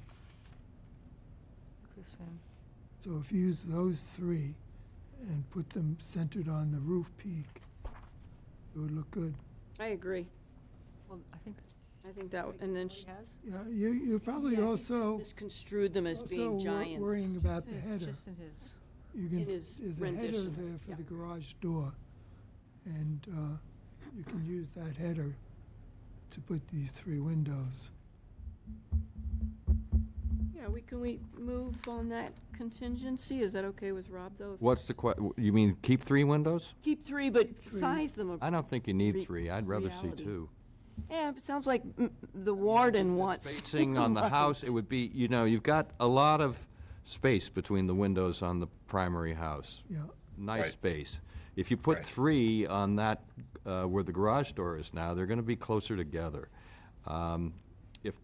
So if you use those 3 and put them centered on the roof peak, it would look good. I agree. Well, I think I think that, and then she has. Yeah, you're probably also misconstrued them as being also giants. worrying about the It's header. just in his, You can, in his there's a header rendition, there for yeah. the garage door, and you can use that header to put these 3 windows. Yeah, can we move on that contingency? Is that okay with Rob, though? What's the you mean keep 3 windows? Keep 3, but size them. I don't think you need Re- 3. I'd rather see reality. 2. Yeah, it sounds like the warden wants. Spacing on the house, it would be, you've got a lot of space between the windows on the primary house. Yeah, Nice Right. space. If you put Right. 3 on that, where the garage door is now, they're gonna be closer together.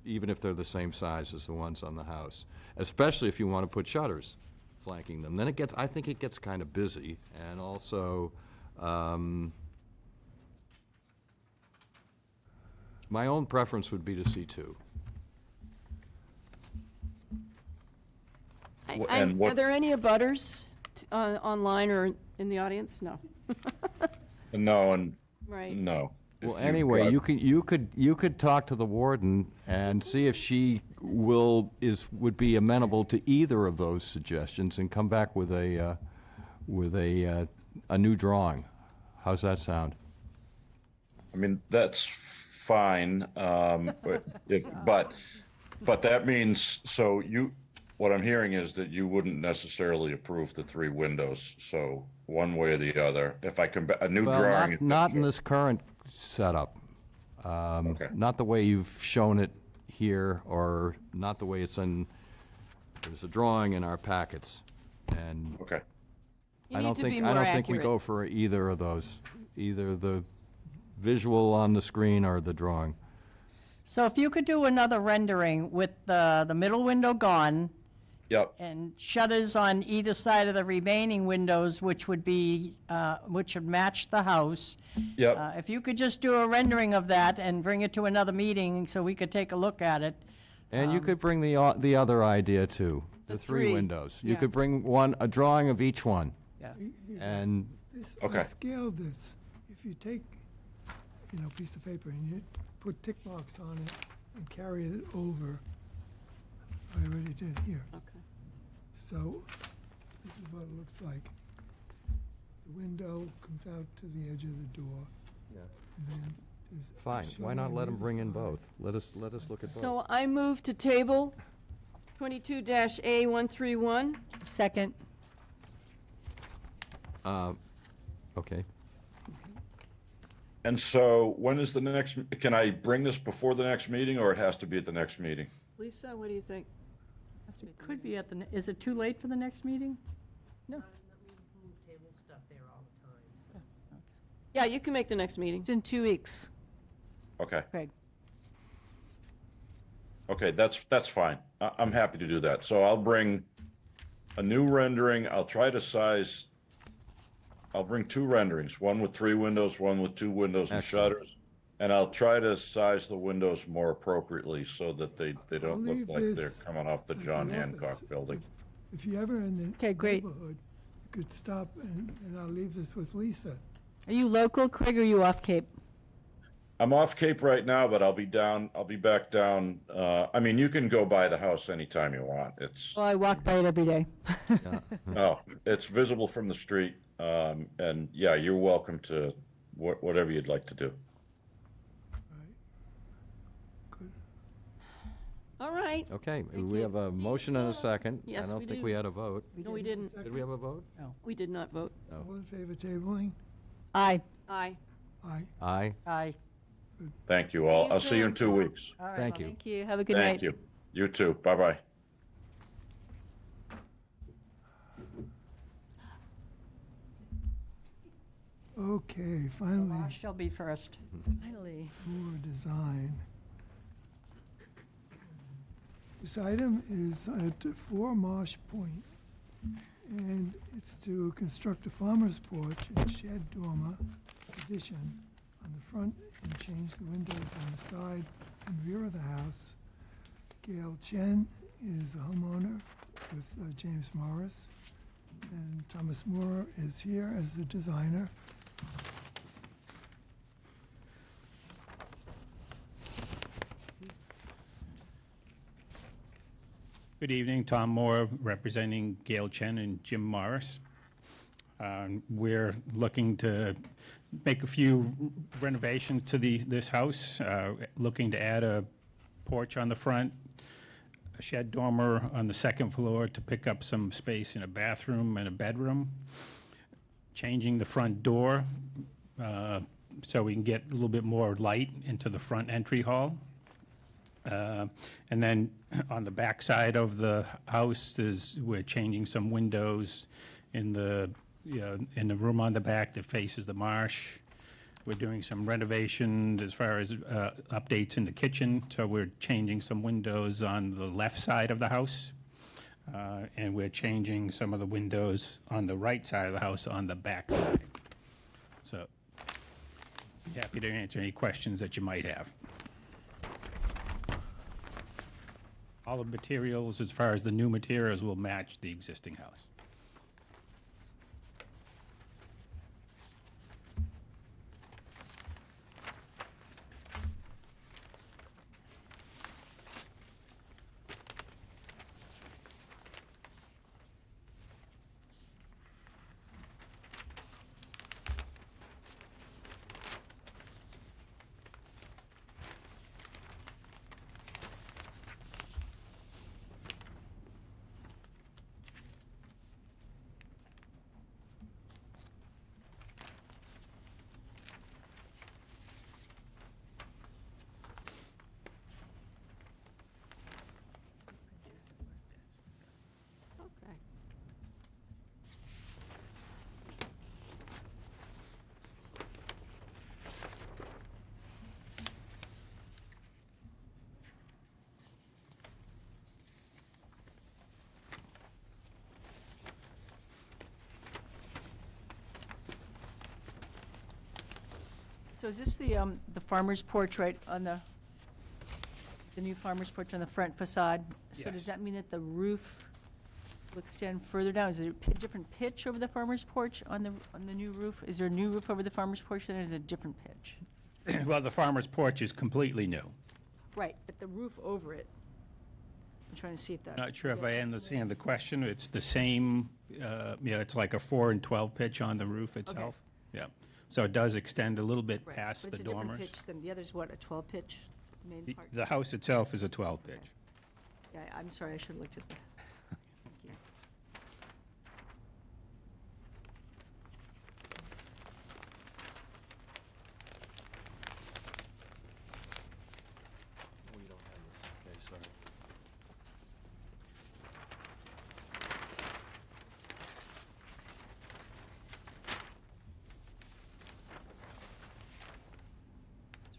Even if they're the same size as the ones on the house, especially if you wanna put shutters flanking them. Then I think it gets kind of busy, and also, my own preference would be to see 2. And Are what- there any abutters online or in the audience? No. No, and Right. no. Well, If anyway, got- you could talk to the warden and see if she would be amenable to either of those suggestions and come back with a new drawing. How's that sound? I mean, that's fine, but that means, so what I'm hearing is that you wouldn't necessarily approve the 3 windows, so one way or the other. If I come back, a new Well, drawing. not in this current setup. Okay. Not the way you've shown it here, or not the way it's there's a drawing in our packets. And Okay. You I need don't to be think, more I don't think we accurate. go for either of those, either the visual on the screen or the drawing. So if you could do another rendering with the middle window gone Yep. and shutters on either side of the remaining windows, which would match the house. Yep. If you could just do a rendering of that and bring it to another meeting so we could take a look at it. And you could bring the other idea too, the The 3 3, windows. You yeah. could bring a drawing of each one, Yeah. and Okay. I scaled this. If you take, a piece of paper and you put tick marks on it and carry it over, I already did here. Okay. So this is what it looks like. The window comes out to the edge of the door. Yeah. And then there's a fine, why shutter not on let the them other bring in side. both? Let us look at both. So I move to table 22-A131. second, Okay. And so when is the next, can I bring this before the next meeting, or it has to be at the next meeting? Lisa, what do you think? It could be at the, is it too late for the next meeting? Yeah, you can make the next meeting. It's in 2 weeks, Okay, Craig. okay, that's fine. I'm happy to do that. So I'll bring a new rendering. I'll try to size, I'll bring 2 renderings, one with 3 windows, one with 2 windows and Excellent. shutters. And I'll try to size the windows more appropriately so that they don't I'll look leave like they're this coming off the at the John office. Hancock building. If you're ever in the Okay, great. neighborhood, you could stop and I'll leave this with Lisa. Are you local, Craig, or are you off Cape? I'm off Cape right now, but I'll be back down. I mean, you can go by the house anytime you want. It's, Well, I walk by it every day. no, it's visible from the street. And yeah, you're welcome to whatever you'd like to do. Right. Good. All right. Okay, Thank we you. have a See you motion and a soon. second. Yes, I don't we think do. we had a vote. No, we didn't. Did we have a vote? We did not vote. All in favor tabling? Aye. Aye. Aye. Aye. Aye. Thank you all. See you I'll see you in soon. 2 weeks. All right. Thank you. Thank you. Have a good night. Thank you. You too. Bye-bye. Okay, finally, Ross shall be first. Finally. tour design. This item is at 4 Marsh Point, and it's to construct a farmer's porch and shed dormer addition on the front and change the windows on the side and rear of the house. Gail Chen is the homeowner with James Morris, and Thomas Moore is here as the designer. Good evening, Tom Moore, representing Gail Chen and Jim Morris. We're looking to make a few renovations to this house, looking to add a porch on the front, a shed dormer on the second floor to pick up some space in a bathroom and a bedroom, changing the front door so we can get a little bit more light into the front entry hall. And then on the back side of the house we're changing some windows in the room on the back that faces the marsh. We're doing some renovation as far as updates in the kitchen, so we're changing some windows on the left side of the house. And we're changing some of the windows on the right side of the house on the back side. So, happy to answer any questions that you might have. All the materials, as far as the new materials, will match the existing house. Okay. So is this the farmer's porch right on the new farmer's porch on the front facade? So Yes. does that mean that the roof will extend further down? Is there a different pitch over the farmer's porch on the new roof? Is there a new roof over the farmer's porch, then, or is it a different pitch? Well, the farmer's porch is completely new. Right, but the roof over it, I'm trying to see if that. Not sure if I understand the question. It's the same, it's like a 4 and 12 pitch on the roof itself. Yeah, so it does extend a little bit Right, past but the it's a different dormers. pitch than, the other's what, a 12 pitch, the main part? The house itself is a 12 pitch. Yeah, I'm sorry, I should have looked at that. Thank you.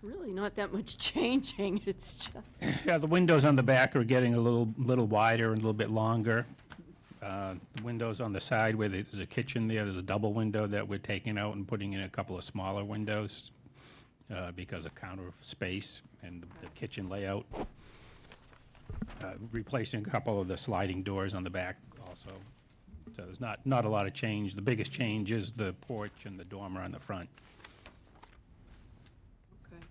really not that much changing, it's just, Yeah, the windows on the back are getting a little wider and a little bit longer. The windows on the side where there's a kitchen there's a double window that we're taking out and putting in a couple of smaller windows because of counter space and the kitchen layout. Replacing a couple of the sliding doors on the back also. So there's not a lot of change. The biggest change is the porch and the dormer on the front. okay.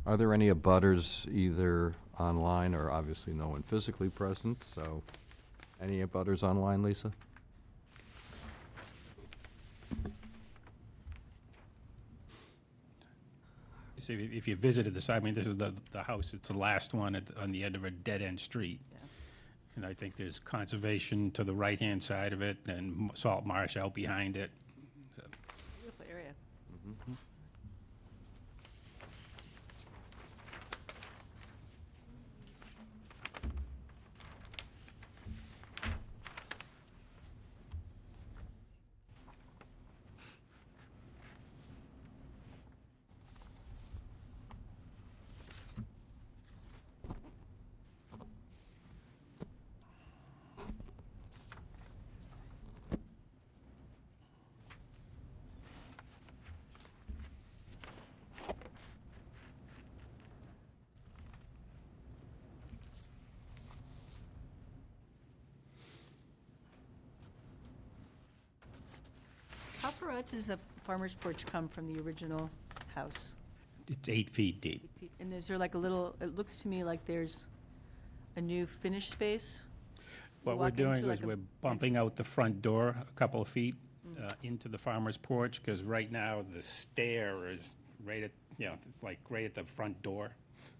Are there any abutters either online or obviously no one physically present? So any abutters online, Lisa? So if you visited the site, I mean, this is the house, it's the last one on the end of a dead-end street. And I think there's conservation to the right-hand side of it and salt marsh out behind it. So, Beautiful area. How far out does the farmer's porch come from the original house? It's 8 feet deep. And is there like a little, it looks to me like there's a new finished space? What we're doing is we're bumping out the front door a couple of feet into the farmer's porch, because right now the stair is right at, it's like right at the front door.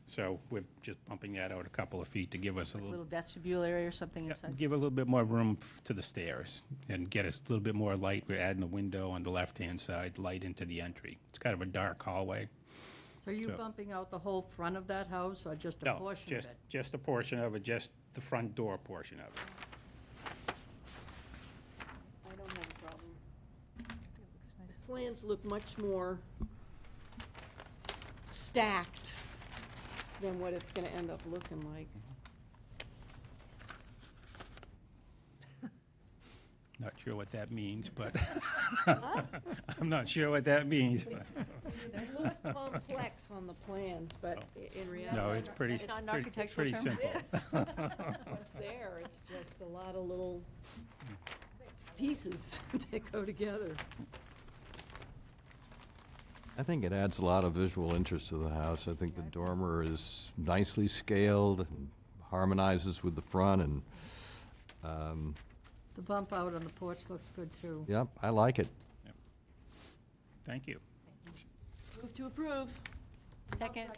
So we're just bumping that out a couple of feet to give us a Little little, vestibule area or something inside? give a little bit more room to the stairs and get us a little bit more light. We're adding a window on the left-hand side, light into the entry. It's kind of a dark hallway. So are you So- bumping out the whole front of that house or just a No, portion of it? just a portion of it, just the front door portion of it. I don't have a problem. The plans look much more stacked than what it's gonna end up looking like. Not sure what that means, but I'm not sure what that means. But It looks complex on the plans, but in reality. no, it's pretty, It's not an pretty, architectural pretty term? simple. What's there, it's just a lot of little pieces that go together. I think it adds a lot of visual interest to the house. I think the dormer is nicely scaled and harmonizes with the front, and, The bump out on the porch looks good too. yep, I like it. Thank you. Move to approve. Second.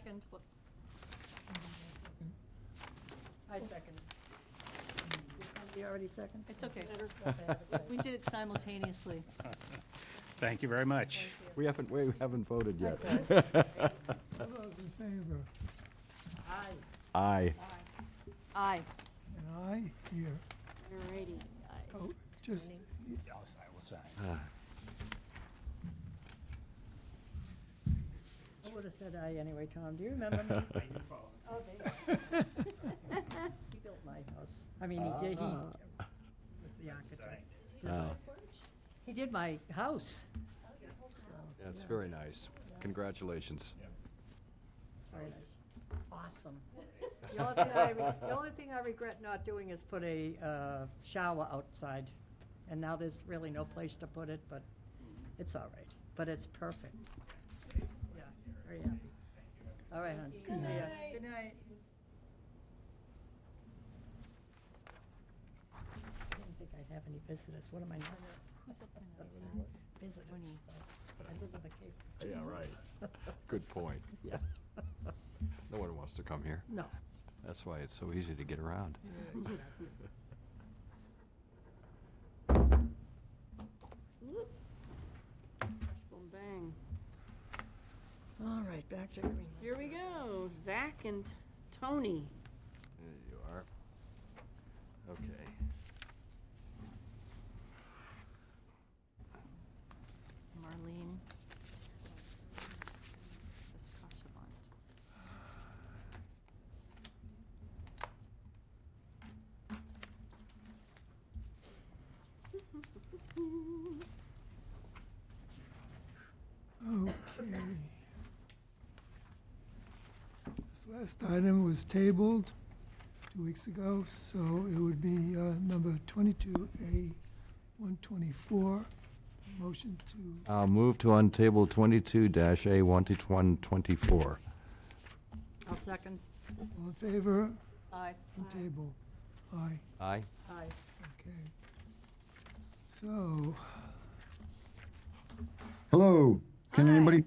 I second. Did somebody already second? It's okay. We did it simultaneously. Thank you very much. We haven't voted yet. All those in favor? Aye. Aye. And aye, here. Alrighty. Oh, just, I will sign. I would have said aye anyway, Tom. Do you remember me? Oh, there you go. He built my house. I mean, he did, he was the architect. He did my house. That's very nice. Congratulations. It's very nice. Awesome. The only thing I regret not doing is put a shower outside. And now there's really no place to put it, but it's all right. But it's perfect. Yeah, very happy. All right, hon. See ya. Good night. I didn't think I'd have any visitors. What am I nuts? Visitors. I live in the Cape. Yeah, right. Good point. Yeah. No one wants to come here. No. That's why it's so easy to get around. Whoops. Boom, bang. All right, back to green. Here we go, Zach and Tony. There you are. Okay. Marlene. Okay. This last item was tabled 2 weeks ago, so it would be number 22A 124. Motion to, I'll move to untable 22-A 124. I'll second. all in favor? Aye. On table. Aye. Aye. Aye. Okay. So, Hello, can Hi. anybody?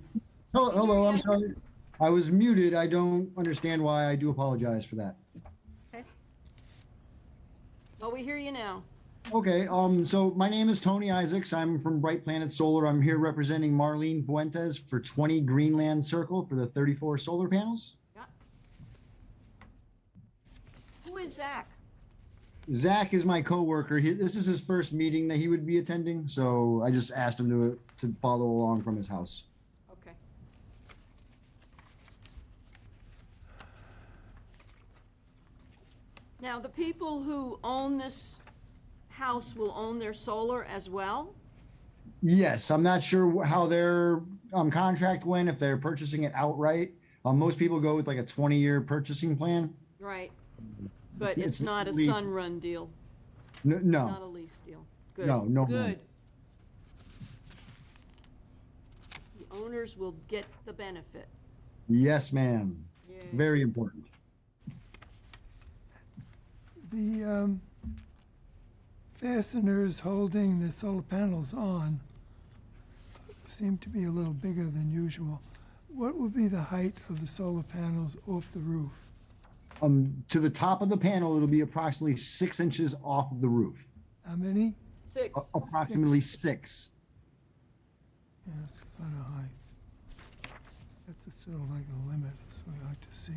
Hello, Can you hello, hear I'm me? sorry. I was muted. I don't understand why. I do apologize for that. Oh, we hear you now. Okay, so my name is Tony Isaacs. I'm from Bright Planet Solar. I'm here representing Marlene Fuentes for 20 Greenland Circle for the 34 solar panels. Yeah. Who is Zach? Zach is my coworker. This is his first meeting that he would be attending, so I just asked him to follow along from his house. Okay. Now, the people who own this house will own their solar as well? Yes, I'm not sure how their contract went, if they're purchasing it outright. Most people go with like a 20-year purchasing plan. Right. But It's- it's it's not a lease. Sunrun deal, No, not a lease deal. Good. No, no, no. Good. The owners will get the benefit. Yes, ma'am. Yay. Very important. the fasteners holding the solar panels on seem to be a little bigger than usual. What would be the height of the solar panels off the roof? To the top of the panel, it'll be approximately 6 inches off of the roof. How many? 6. Approximately 6. Yeah, it's kind of high. That's a sort of like a limit, so we like to see.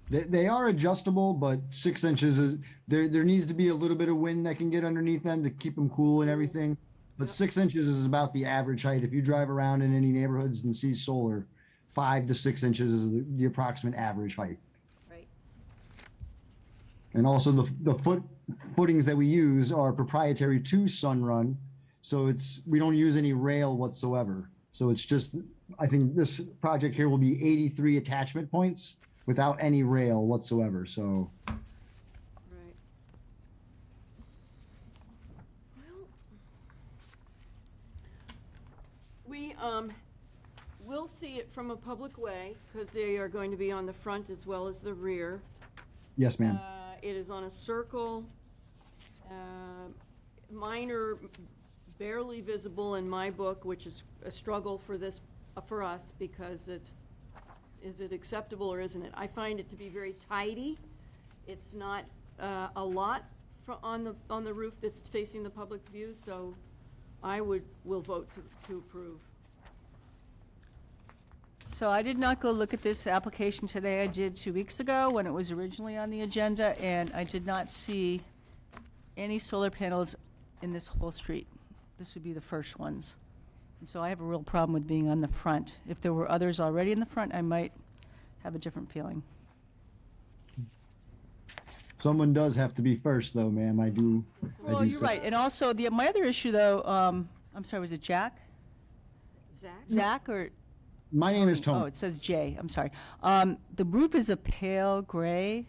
They are adjustable, but 6 inches is, there needs to be a little bit of wind that can get underneath them to keep them cool and everything. But 6 inches is about the average height. If you drive around in any neighborhoods and see solar, 5 to 6 inches is the approximate average height. Right. And also the footings that we use are proprietary to Sunrun, so we don't use any rail whatsoever. So it's just, I think this project here will be 83 attachment points without any rail whatsoever. So Right. Well, we will see it from a public way because they are going to be on the front as well as the rear. yes, ma'am. It is on a circle, minor, barely visible in my book, which is a struggle for this, for us, because is it acceptable or isn't it? I find it to be very tidy. It's not a lot on the roof that's facing the public view, so I will vote to approve. So I did not go look at this application today. I did 2 weeks ago when it was originally on the agenda, and I did not see any solar panels in this whole street. This would be the first ones. And so I have a real problem with being on the front. If there were others already in the front, I might have a different feeling. Someone does have to be first, though, ma'am. I do. Well, you're right. And also, my other issue, though, I'm sorry, was it Jack? Zach? Zach or? My name is Oh, Tony. it says Jay. I'm sorry. The roof is a pale gray,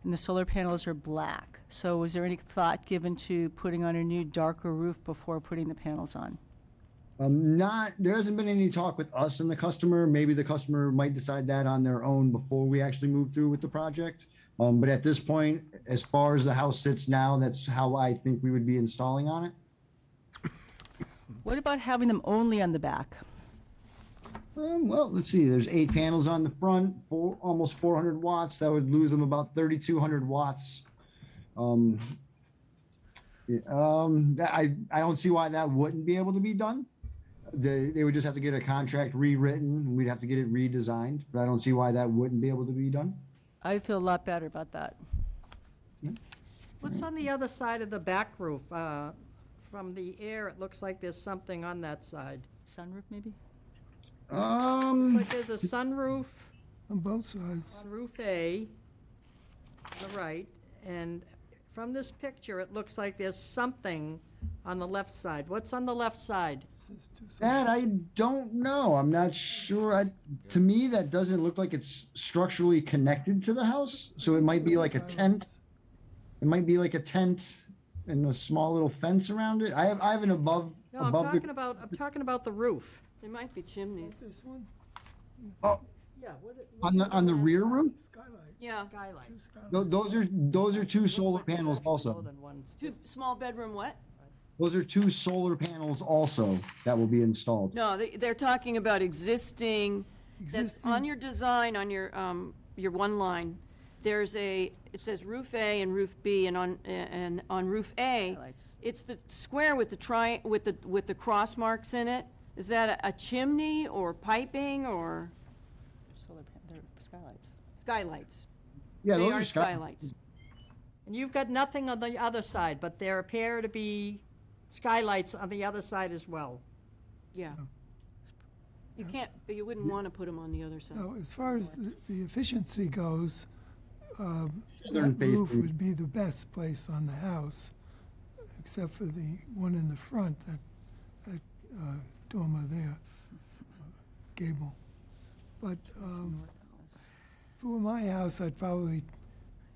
and the solar panels are black. So was there any thought given to putting on a new darker roof before putting the panels on? There hasn't been any talk with us and the customer. Maybe the customer might decide that on their own before we actually move through with the project. But at this point, as far as the house sits now, that's how I think we would be installing on it. What about having them only on the back? Well, let's see. There's 8 panels on the front, almost 400 watts. That would lose them about 3,200 watts. I don't see why that wouldn't be able to be done. They would just have to get a contract rewritten, and we'd have to get it redesigned. But I don't see why that wouldn't be able to be done. I feel a lot better about that. What's on the other side of the back roof? From the air, it looks like there's something on that side. Sunroof, maybe? Looks like there's a sunroof On both sides. on roof A, on the right, and From this picture, it looks like there's something on the left side. What's on the left side? That I don't know. I'm not sure. To me, that doesn't look like it's structurally connected to the house. So it might be like a tent. It might be like a tent and a small little fence around it. I have an above. No, I'm talking about the roof. There might be chimneys. This one? Oh, Yeah. on the rear roof. Yeah, Skylight. Those are two solar panels also. two small bedroom what? Those are two solar panels also that will be installed. No, they're talking about existing, that's on your design, on your one line. There's it says roof A and roof B, and on roof A, it's the square with the with the cross marks in it. Is that a chimney or piping or? They're skylights. Skylights. Yeah, They those are are skylights. And you've got nothing on the other side, but there appear to be skylights on the other side as well. Yeah. You can't, but you wouldn't want to put them on the other side. Now, as far as the efficiency goes, that Southern roof facing. would be the best place on the house, except for the one in the front, that dormer there, gable. But for my house, I'd probably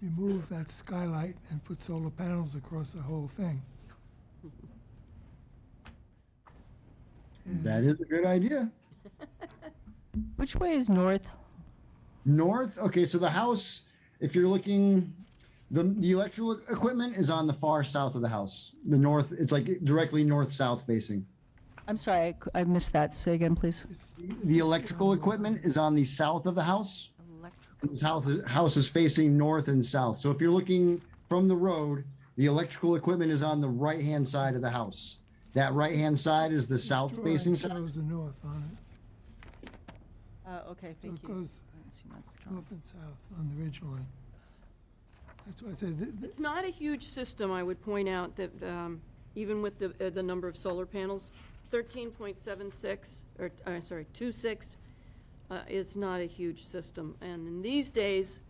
remove that skylight and put solar panels across the whole thing. That is a good idea. Which way is north? North. Okay, so the house, if you're looking, the electrical equipment is on the far south of the house. The north, it's like directly north-south facing. I'm sorry, I missed that. Say again, please. The electrical equipment is on the south of the house. The house is facing north and south. So if you're looking from the road, the electrical equipment is on the right-hand side of the house. That right-hand side is the south-facing Drawing side. shows the north on it. Okay, So thank it you. goes north and south on the ridge line. That's why I said, It's not a huge system, I would point out, that even with the number of solar panels, 13.76, or, sorry, 26 is not a huge system. And in these days,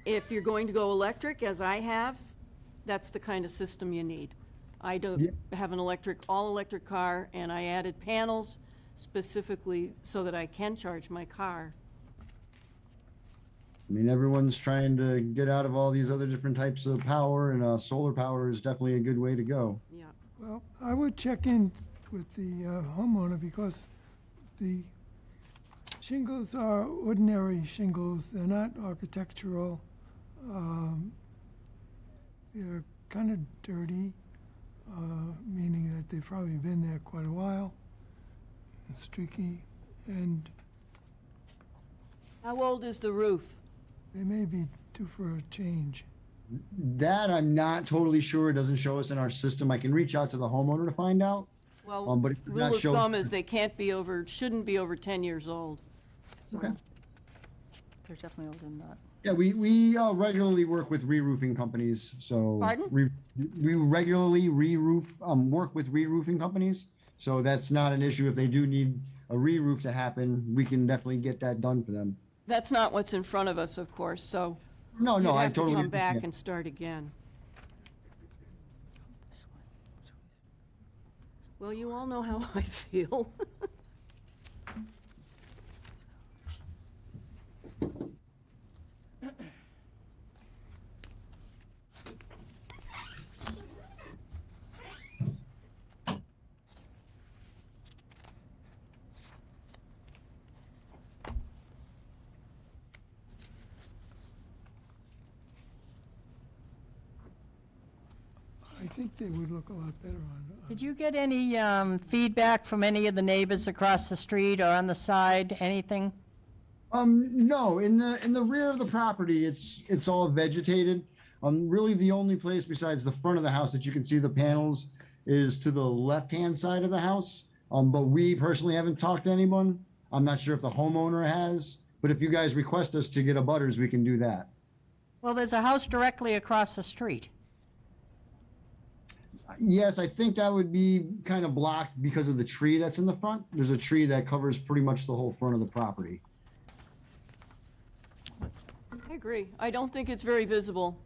if you're going to go electric, as I have, that's the kind of system you need. I don't have an all-electric car, and I added panels specifically so that I can charge my car. I mean, everyone's trying to get out of all these other different types of power, and solar power is definitely a good way to go. Yeah. well, I would check in with the homeowner because the shingles are ordinary shingles. They're not architectural. They're kind of dirty, meaning that they've probably been there quite a while. It's streaky, and How old is the roof? they may be due for a change. That I'm not totally sure. It doesn't show us in our system. I can reach out to the homeowner to find out. Well, But it does rule not of show. thumb is they shouldn't be over 10 years old. So, Okay. They're definitely older than that. Yeah, we regularly work with re-roofing companies, so. Pardon? We regularly work with re-roofing companies, so that's not an issue. If they do need a re-roof to happen, we can definitely get that done for them. That's not what's in front of us, of course, so No, you'd I have to totally. come back understand. and start again. Well, you all know how I feel. I think they would look a lot better on. Did you get any feedback from any of the neighbors across the street or on the side, anything? No, in the rear of the property, it's all vegetated. Really the only place besides the front of the house that you can see the panels is to the left-hand side of the house. But we personally haven't talked to anyone. I'm not sure if the homeowner has, but if you guys request us to get a butters, we can do that. Well, there's a house directly across the street. Yes, I think that would be kind of blocked because of the tree that's in the front. There's a tree that covers pretty much the whole front of the property. I agree. I don't think it's very visible.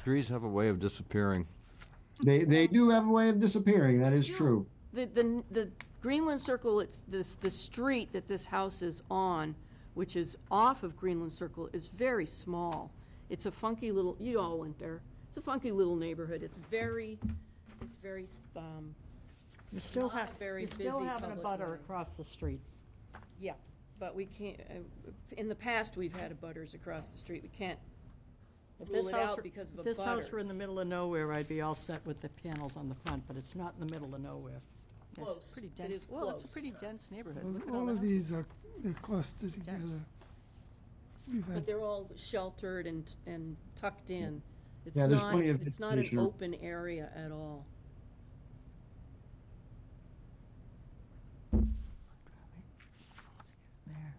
Trees have a way of disappearing. They do have a way of disappearing, that is true. The Greenland Circle, it's the street that this house is on, which is off of Greenland Circle, is very small. It's a funky little, you all went there. It's a funky little neighborhood. It's very, You still not have, a very you still busy have a public butter area. across the street. yeah. But we can't, in the past, we've had abutters across the street. We can't If rule this it house out were- because of If this house were in the abutters. middle of nowhere, I'd be all set with the panels on the front, but it's not in the middle of nowhere. Close. It's pretty It dense. is Well, it's a close. pretty dense neighborhood. Well, Look at all the of houses. these are, they're clustered together. We've But had, they're all sheltered and tucked in. Yeah, there's plenty of It's not an vegetation. open area at all. There.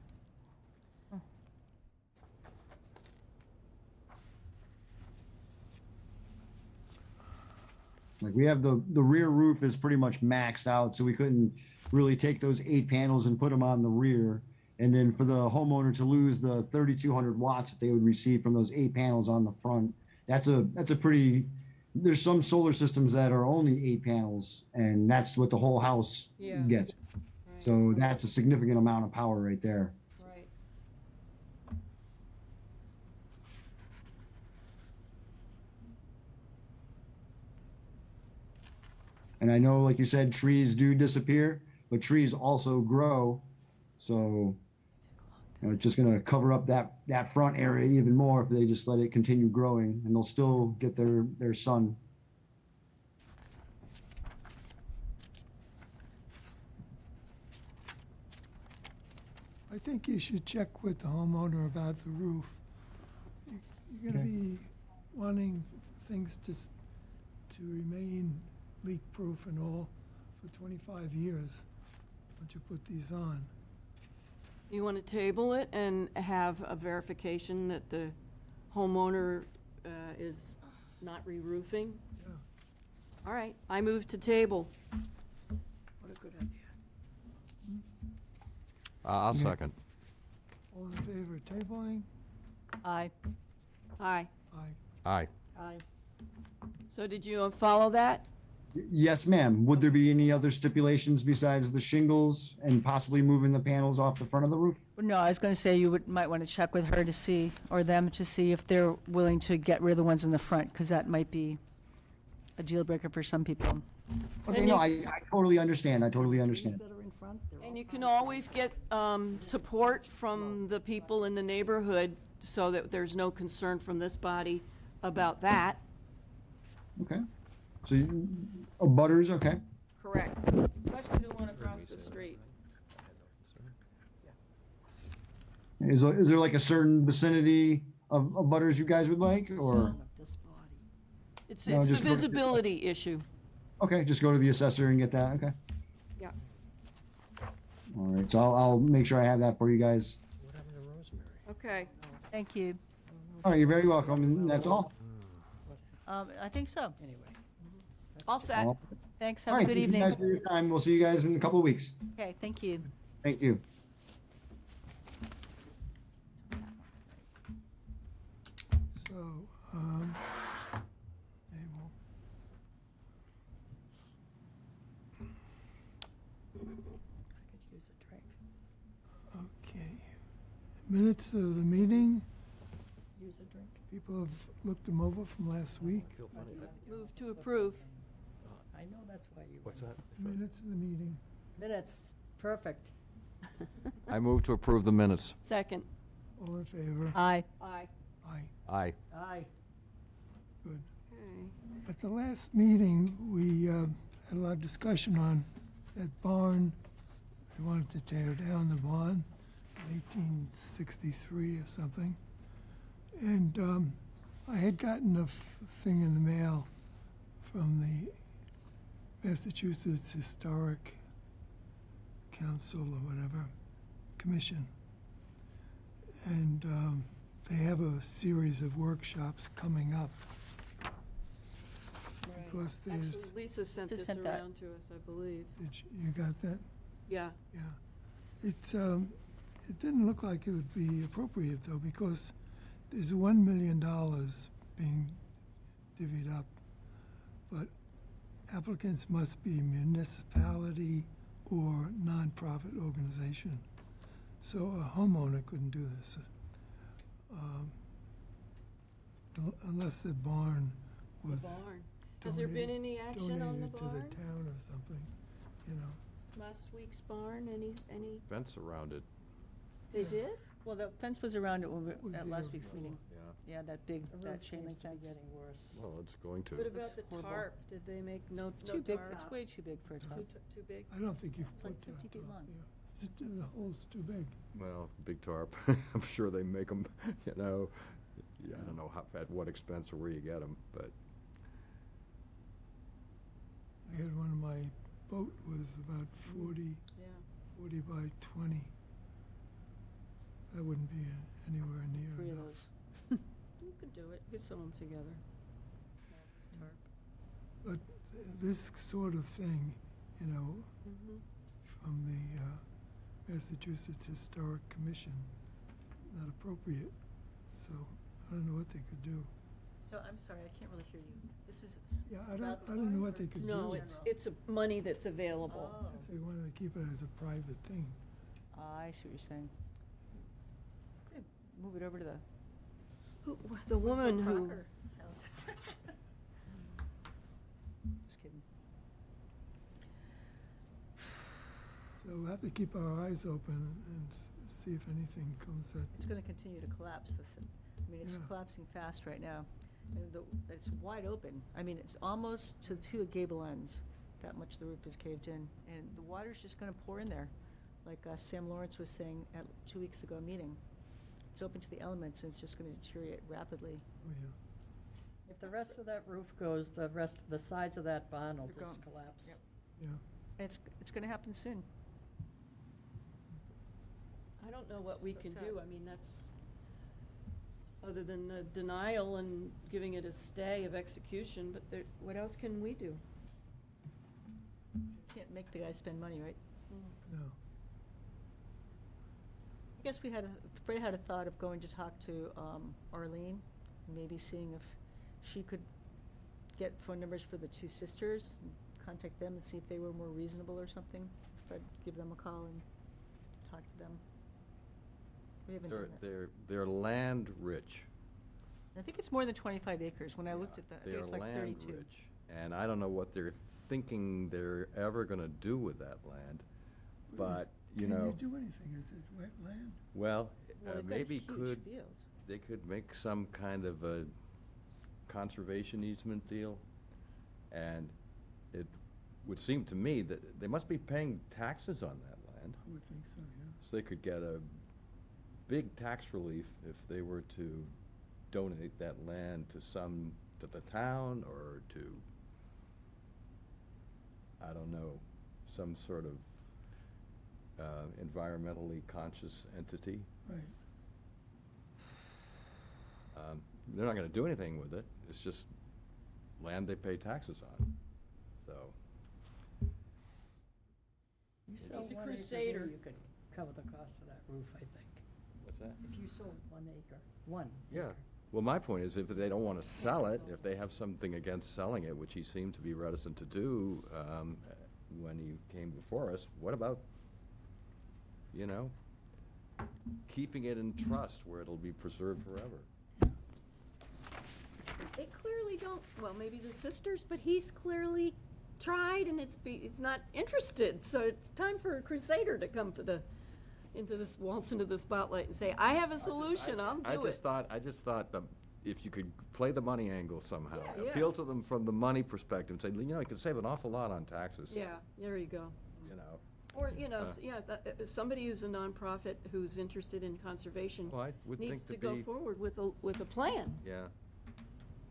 Like we have the rear roof is pretty much maxed out, so we couldn't really take those 8 panels and put them on the rear. And then for the homeowner to lose the 3,200 watts that they would receive from those 8 panels on the front, that's a pretty. There's some solar systems that are only 8 panels, and that's what the whole house Yeah. gets. So that's a significant amount of power right there. Right. And I know, like you said, trees do disappear, but trees also grow. So, it's just going to cover up that front area even more if they just let it continue growing, and they'll still get their sun. I think you should check with the homeowner about the roof. You're gonna Okay. be wanting things to remain leak-proof and all for 25 years once you put these on. You want to table it and have a verification that the homeowner is not re-roofing? Yeah. All right, I move to table. What a good idea. I'll second. All in favor of tabling? Aye. Aye. Aye. Aye. Aye. So did you follow that? Yes, ma'am. Would there be any other stipulations besides the shingles and possibly moving the panels off the front of the roof? No, I was going to say you might want to check with her to see, or them to see if they're willing to get rid of the ones in the front, because that might be a deal breaker for some people. Okay, And no, you- I totally understand. I totally understand. That are in front, they're all And you can always get support from the people in the neighborhood so that there's no concern from this body about that. Okay. So, butters, okay. Correct. Especially the one across the street. Is there like a certain vicinity of butters you guys would like, or? of this body. It's No, the just go to- visibility issue. Okay, just go to the assessor and get that, okay. Yeah. All right, so I'll make sure I have that for you guys. Okay. Thank you. All right, you're very welcome, and that's all. I think so. Anyway. All set. All Thanks, right, have a good thank you guys evening. for your time. We'll see you guys in a couple of weeks. Okay, thank you. Thank you. So, table. I could use a drink. Okay. Minutes of the meeting, Use a drink. people have looked them over from last week. Move to approve. I know that's why you. What's that? Minutes of the meeting. Minutes, perfect. I move to approve the minutes. Second. All in favor? Aye. Aye. Aye. Aye. Aye. Good. Okay. At the last meeting, we had a lot of discussion on that barn. They wanted to tear down the barn in 1863 or something. And I had gotten a thing in the mail from the Massachusetts Historic Council or whatever, Commission. And they have a series of workshops coming up. Because there's, Actually, Lisa sent Just this sent that. around to us, I believe. you got that? Yeah. Yeah. It didn't look like it would be appropriate though, because there's $1 million being divvied up. But applicants must be municipality or nonprofit organization. So a homeowner couldn't do this. Unless the barn was Barn. Has there been any action on the donated to barn? the town or something, you know. Last week's barn, any, Fence around it, they did? Well, the fence was around it when we, Was at there- last week's meeting. yeah. Yeah, that big, that chain link fence. worse. Well, it's going to. What about the horrible. tarp? Did they make no It's no too big, tarp? it's way too big for a tarp. Too big? I don't think you It's put like 50 that feet up, long. yeah. The hole's too big. Well, big tarp, I'm sure they make them, you know, yeah, I don't know how, at what expense or where you get them, but, I had one of my boat was about 40 by 20. That wouldn't be anywhere near 3 of enough. those. You could do it, you could sew them together. Tarp. But this sort of thing, you know, Mhm. from the Massachusetts Historic Commission, not appropriate. So I don't know what they could do. So, I'm sorry, I can't really hear you. This is. Yeah, I don't know what they could do. No, it's a money that's available. Oh, If they wanted to keep it as a private thing. I see what you're saying. Okay, move it over to the. The woman who, Crocker house. Just kidding. So we'll have to keep our eyes open and see if anything comes at. It's gonna continue to collapse. I mean, it's Yeah. collapsing fast right now. And it's wide open. I mean, it's almost to 2 gable ends. That much the roof is caved in. And the water's just gonna pour in there. Like Sam Lawrence was saying at 2 weeks ago meeting. It's open to the elements and it's just gonna deteriorate rapidly. Oh, yeah. If the rest of that roof goes, the rest, the sides of that barn will They're just gone. collapse. Yep. Yeah. And it's gonna happen soon. I don't know what we so can sad. do. I mean, that's, other than the denial and giving it a stay of execution, but there, what else can we do? Can't make the guy spend money, right? No. I guess Fred had a thought of going to talk to Arlene, maybe seeing if she could get phone numbers for the 2 sisters, and contact them and see if they were more reasonable or something. Fred, give them a call and talk to them. We haven't done that. they're land rich. I think it's more than 25 acres. When I looked at that, I think They're it's like land 32. rich, and I don't know what they're thinking they're ever gonna do with that land, but, you know. Can you do anything? Is it wetland? Well, Well, they've got maybe huge fields. they could make some kind of a conservation easement deal, and it would seem to me that they must be paying taxes on that land, I would think so, yeah. so they could get a big tax relief if they were to donate that land to the town, or to, I don't know, some sort of environmentally conscious entity. Right. They're not gonna do anything with it, it's just land they pay taxes on, so. You sell He's a 1 acre crusader. here, you could cover the cost of that roof, I think. What's that? If you sold 1 acre, 1 Yeah, acre. well, my point is, if they don't wanna sell it, if they have something against selling it, which he seemed to be reticent to do, when he came before us, what about, you know, keeping it in trust where it'll be preserved forever? They clearly don't, well, maybe the sisters, but he's clearly tried and it's not interested. So it's time for a crusader to come to waltz into the spotlight and say, I have a solution, I'll do it. I just thought if you could play the money angle somehow, Yeah, yeah. appeal to them from the money perspective, and say, you know, you could save an awful lot on taxes. Yeah, there you go. You know. Or, you know, somebody who's a nonprofit who's interested in conservation Well, I would needs think to to go be- forward with a plan Yeah.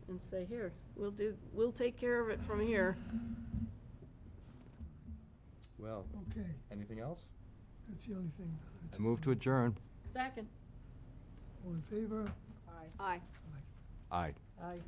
and say, here, we'll take care of it from here. Well, Okay, anything else? that's the only thing. I move to adjourn. Second. All in favor? Aye. Aye. Aye.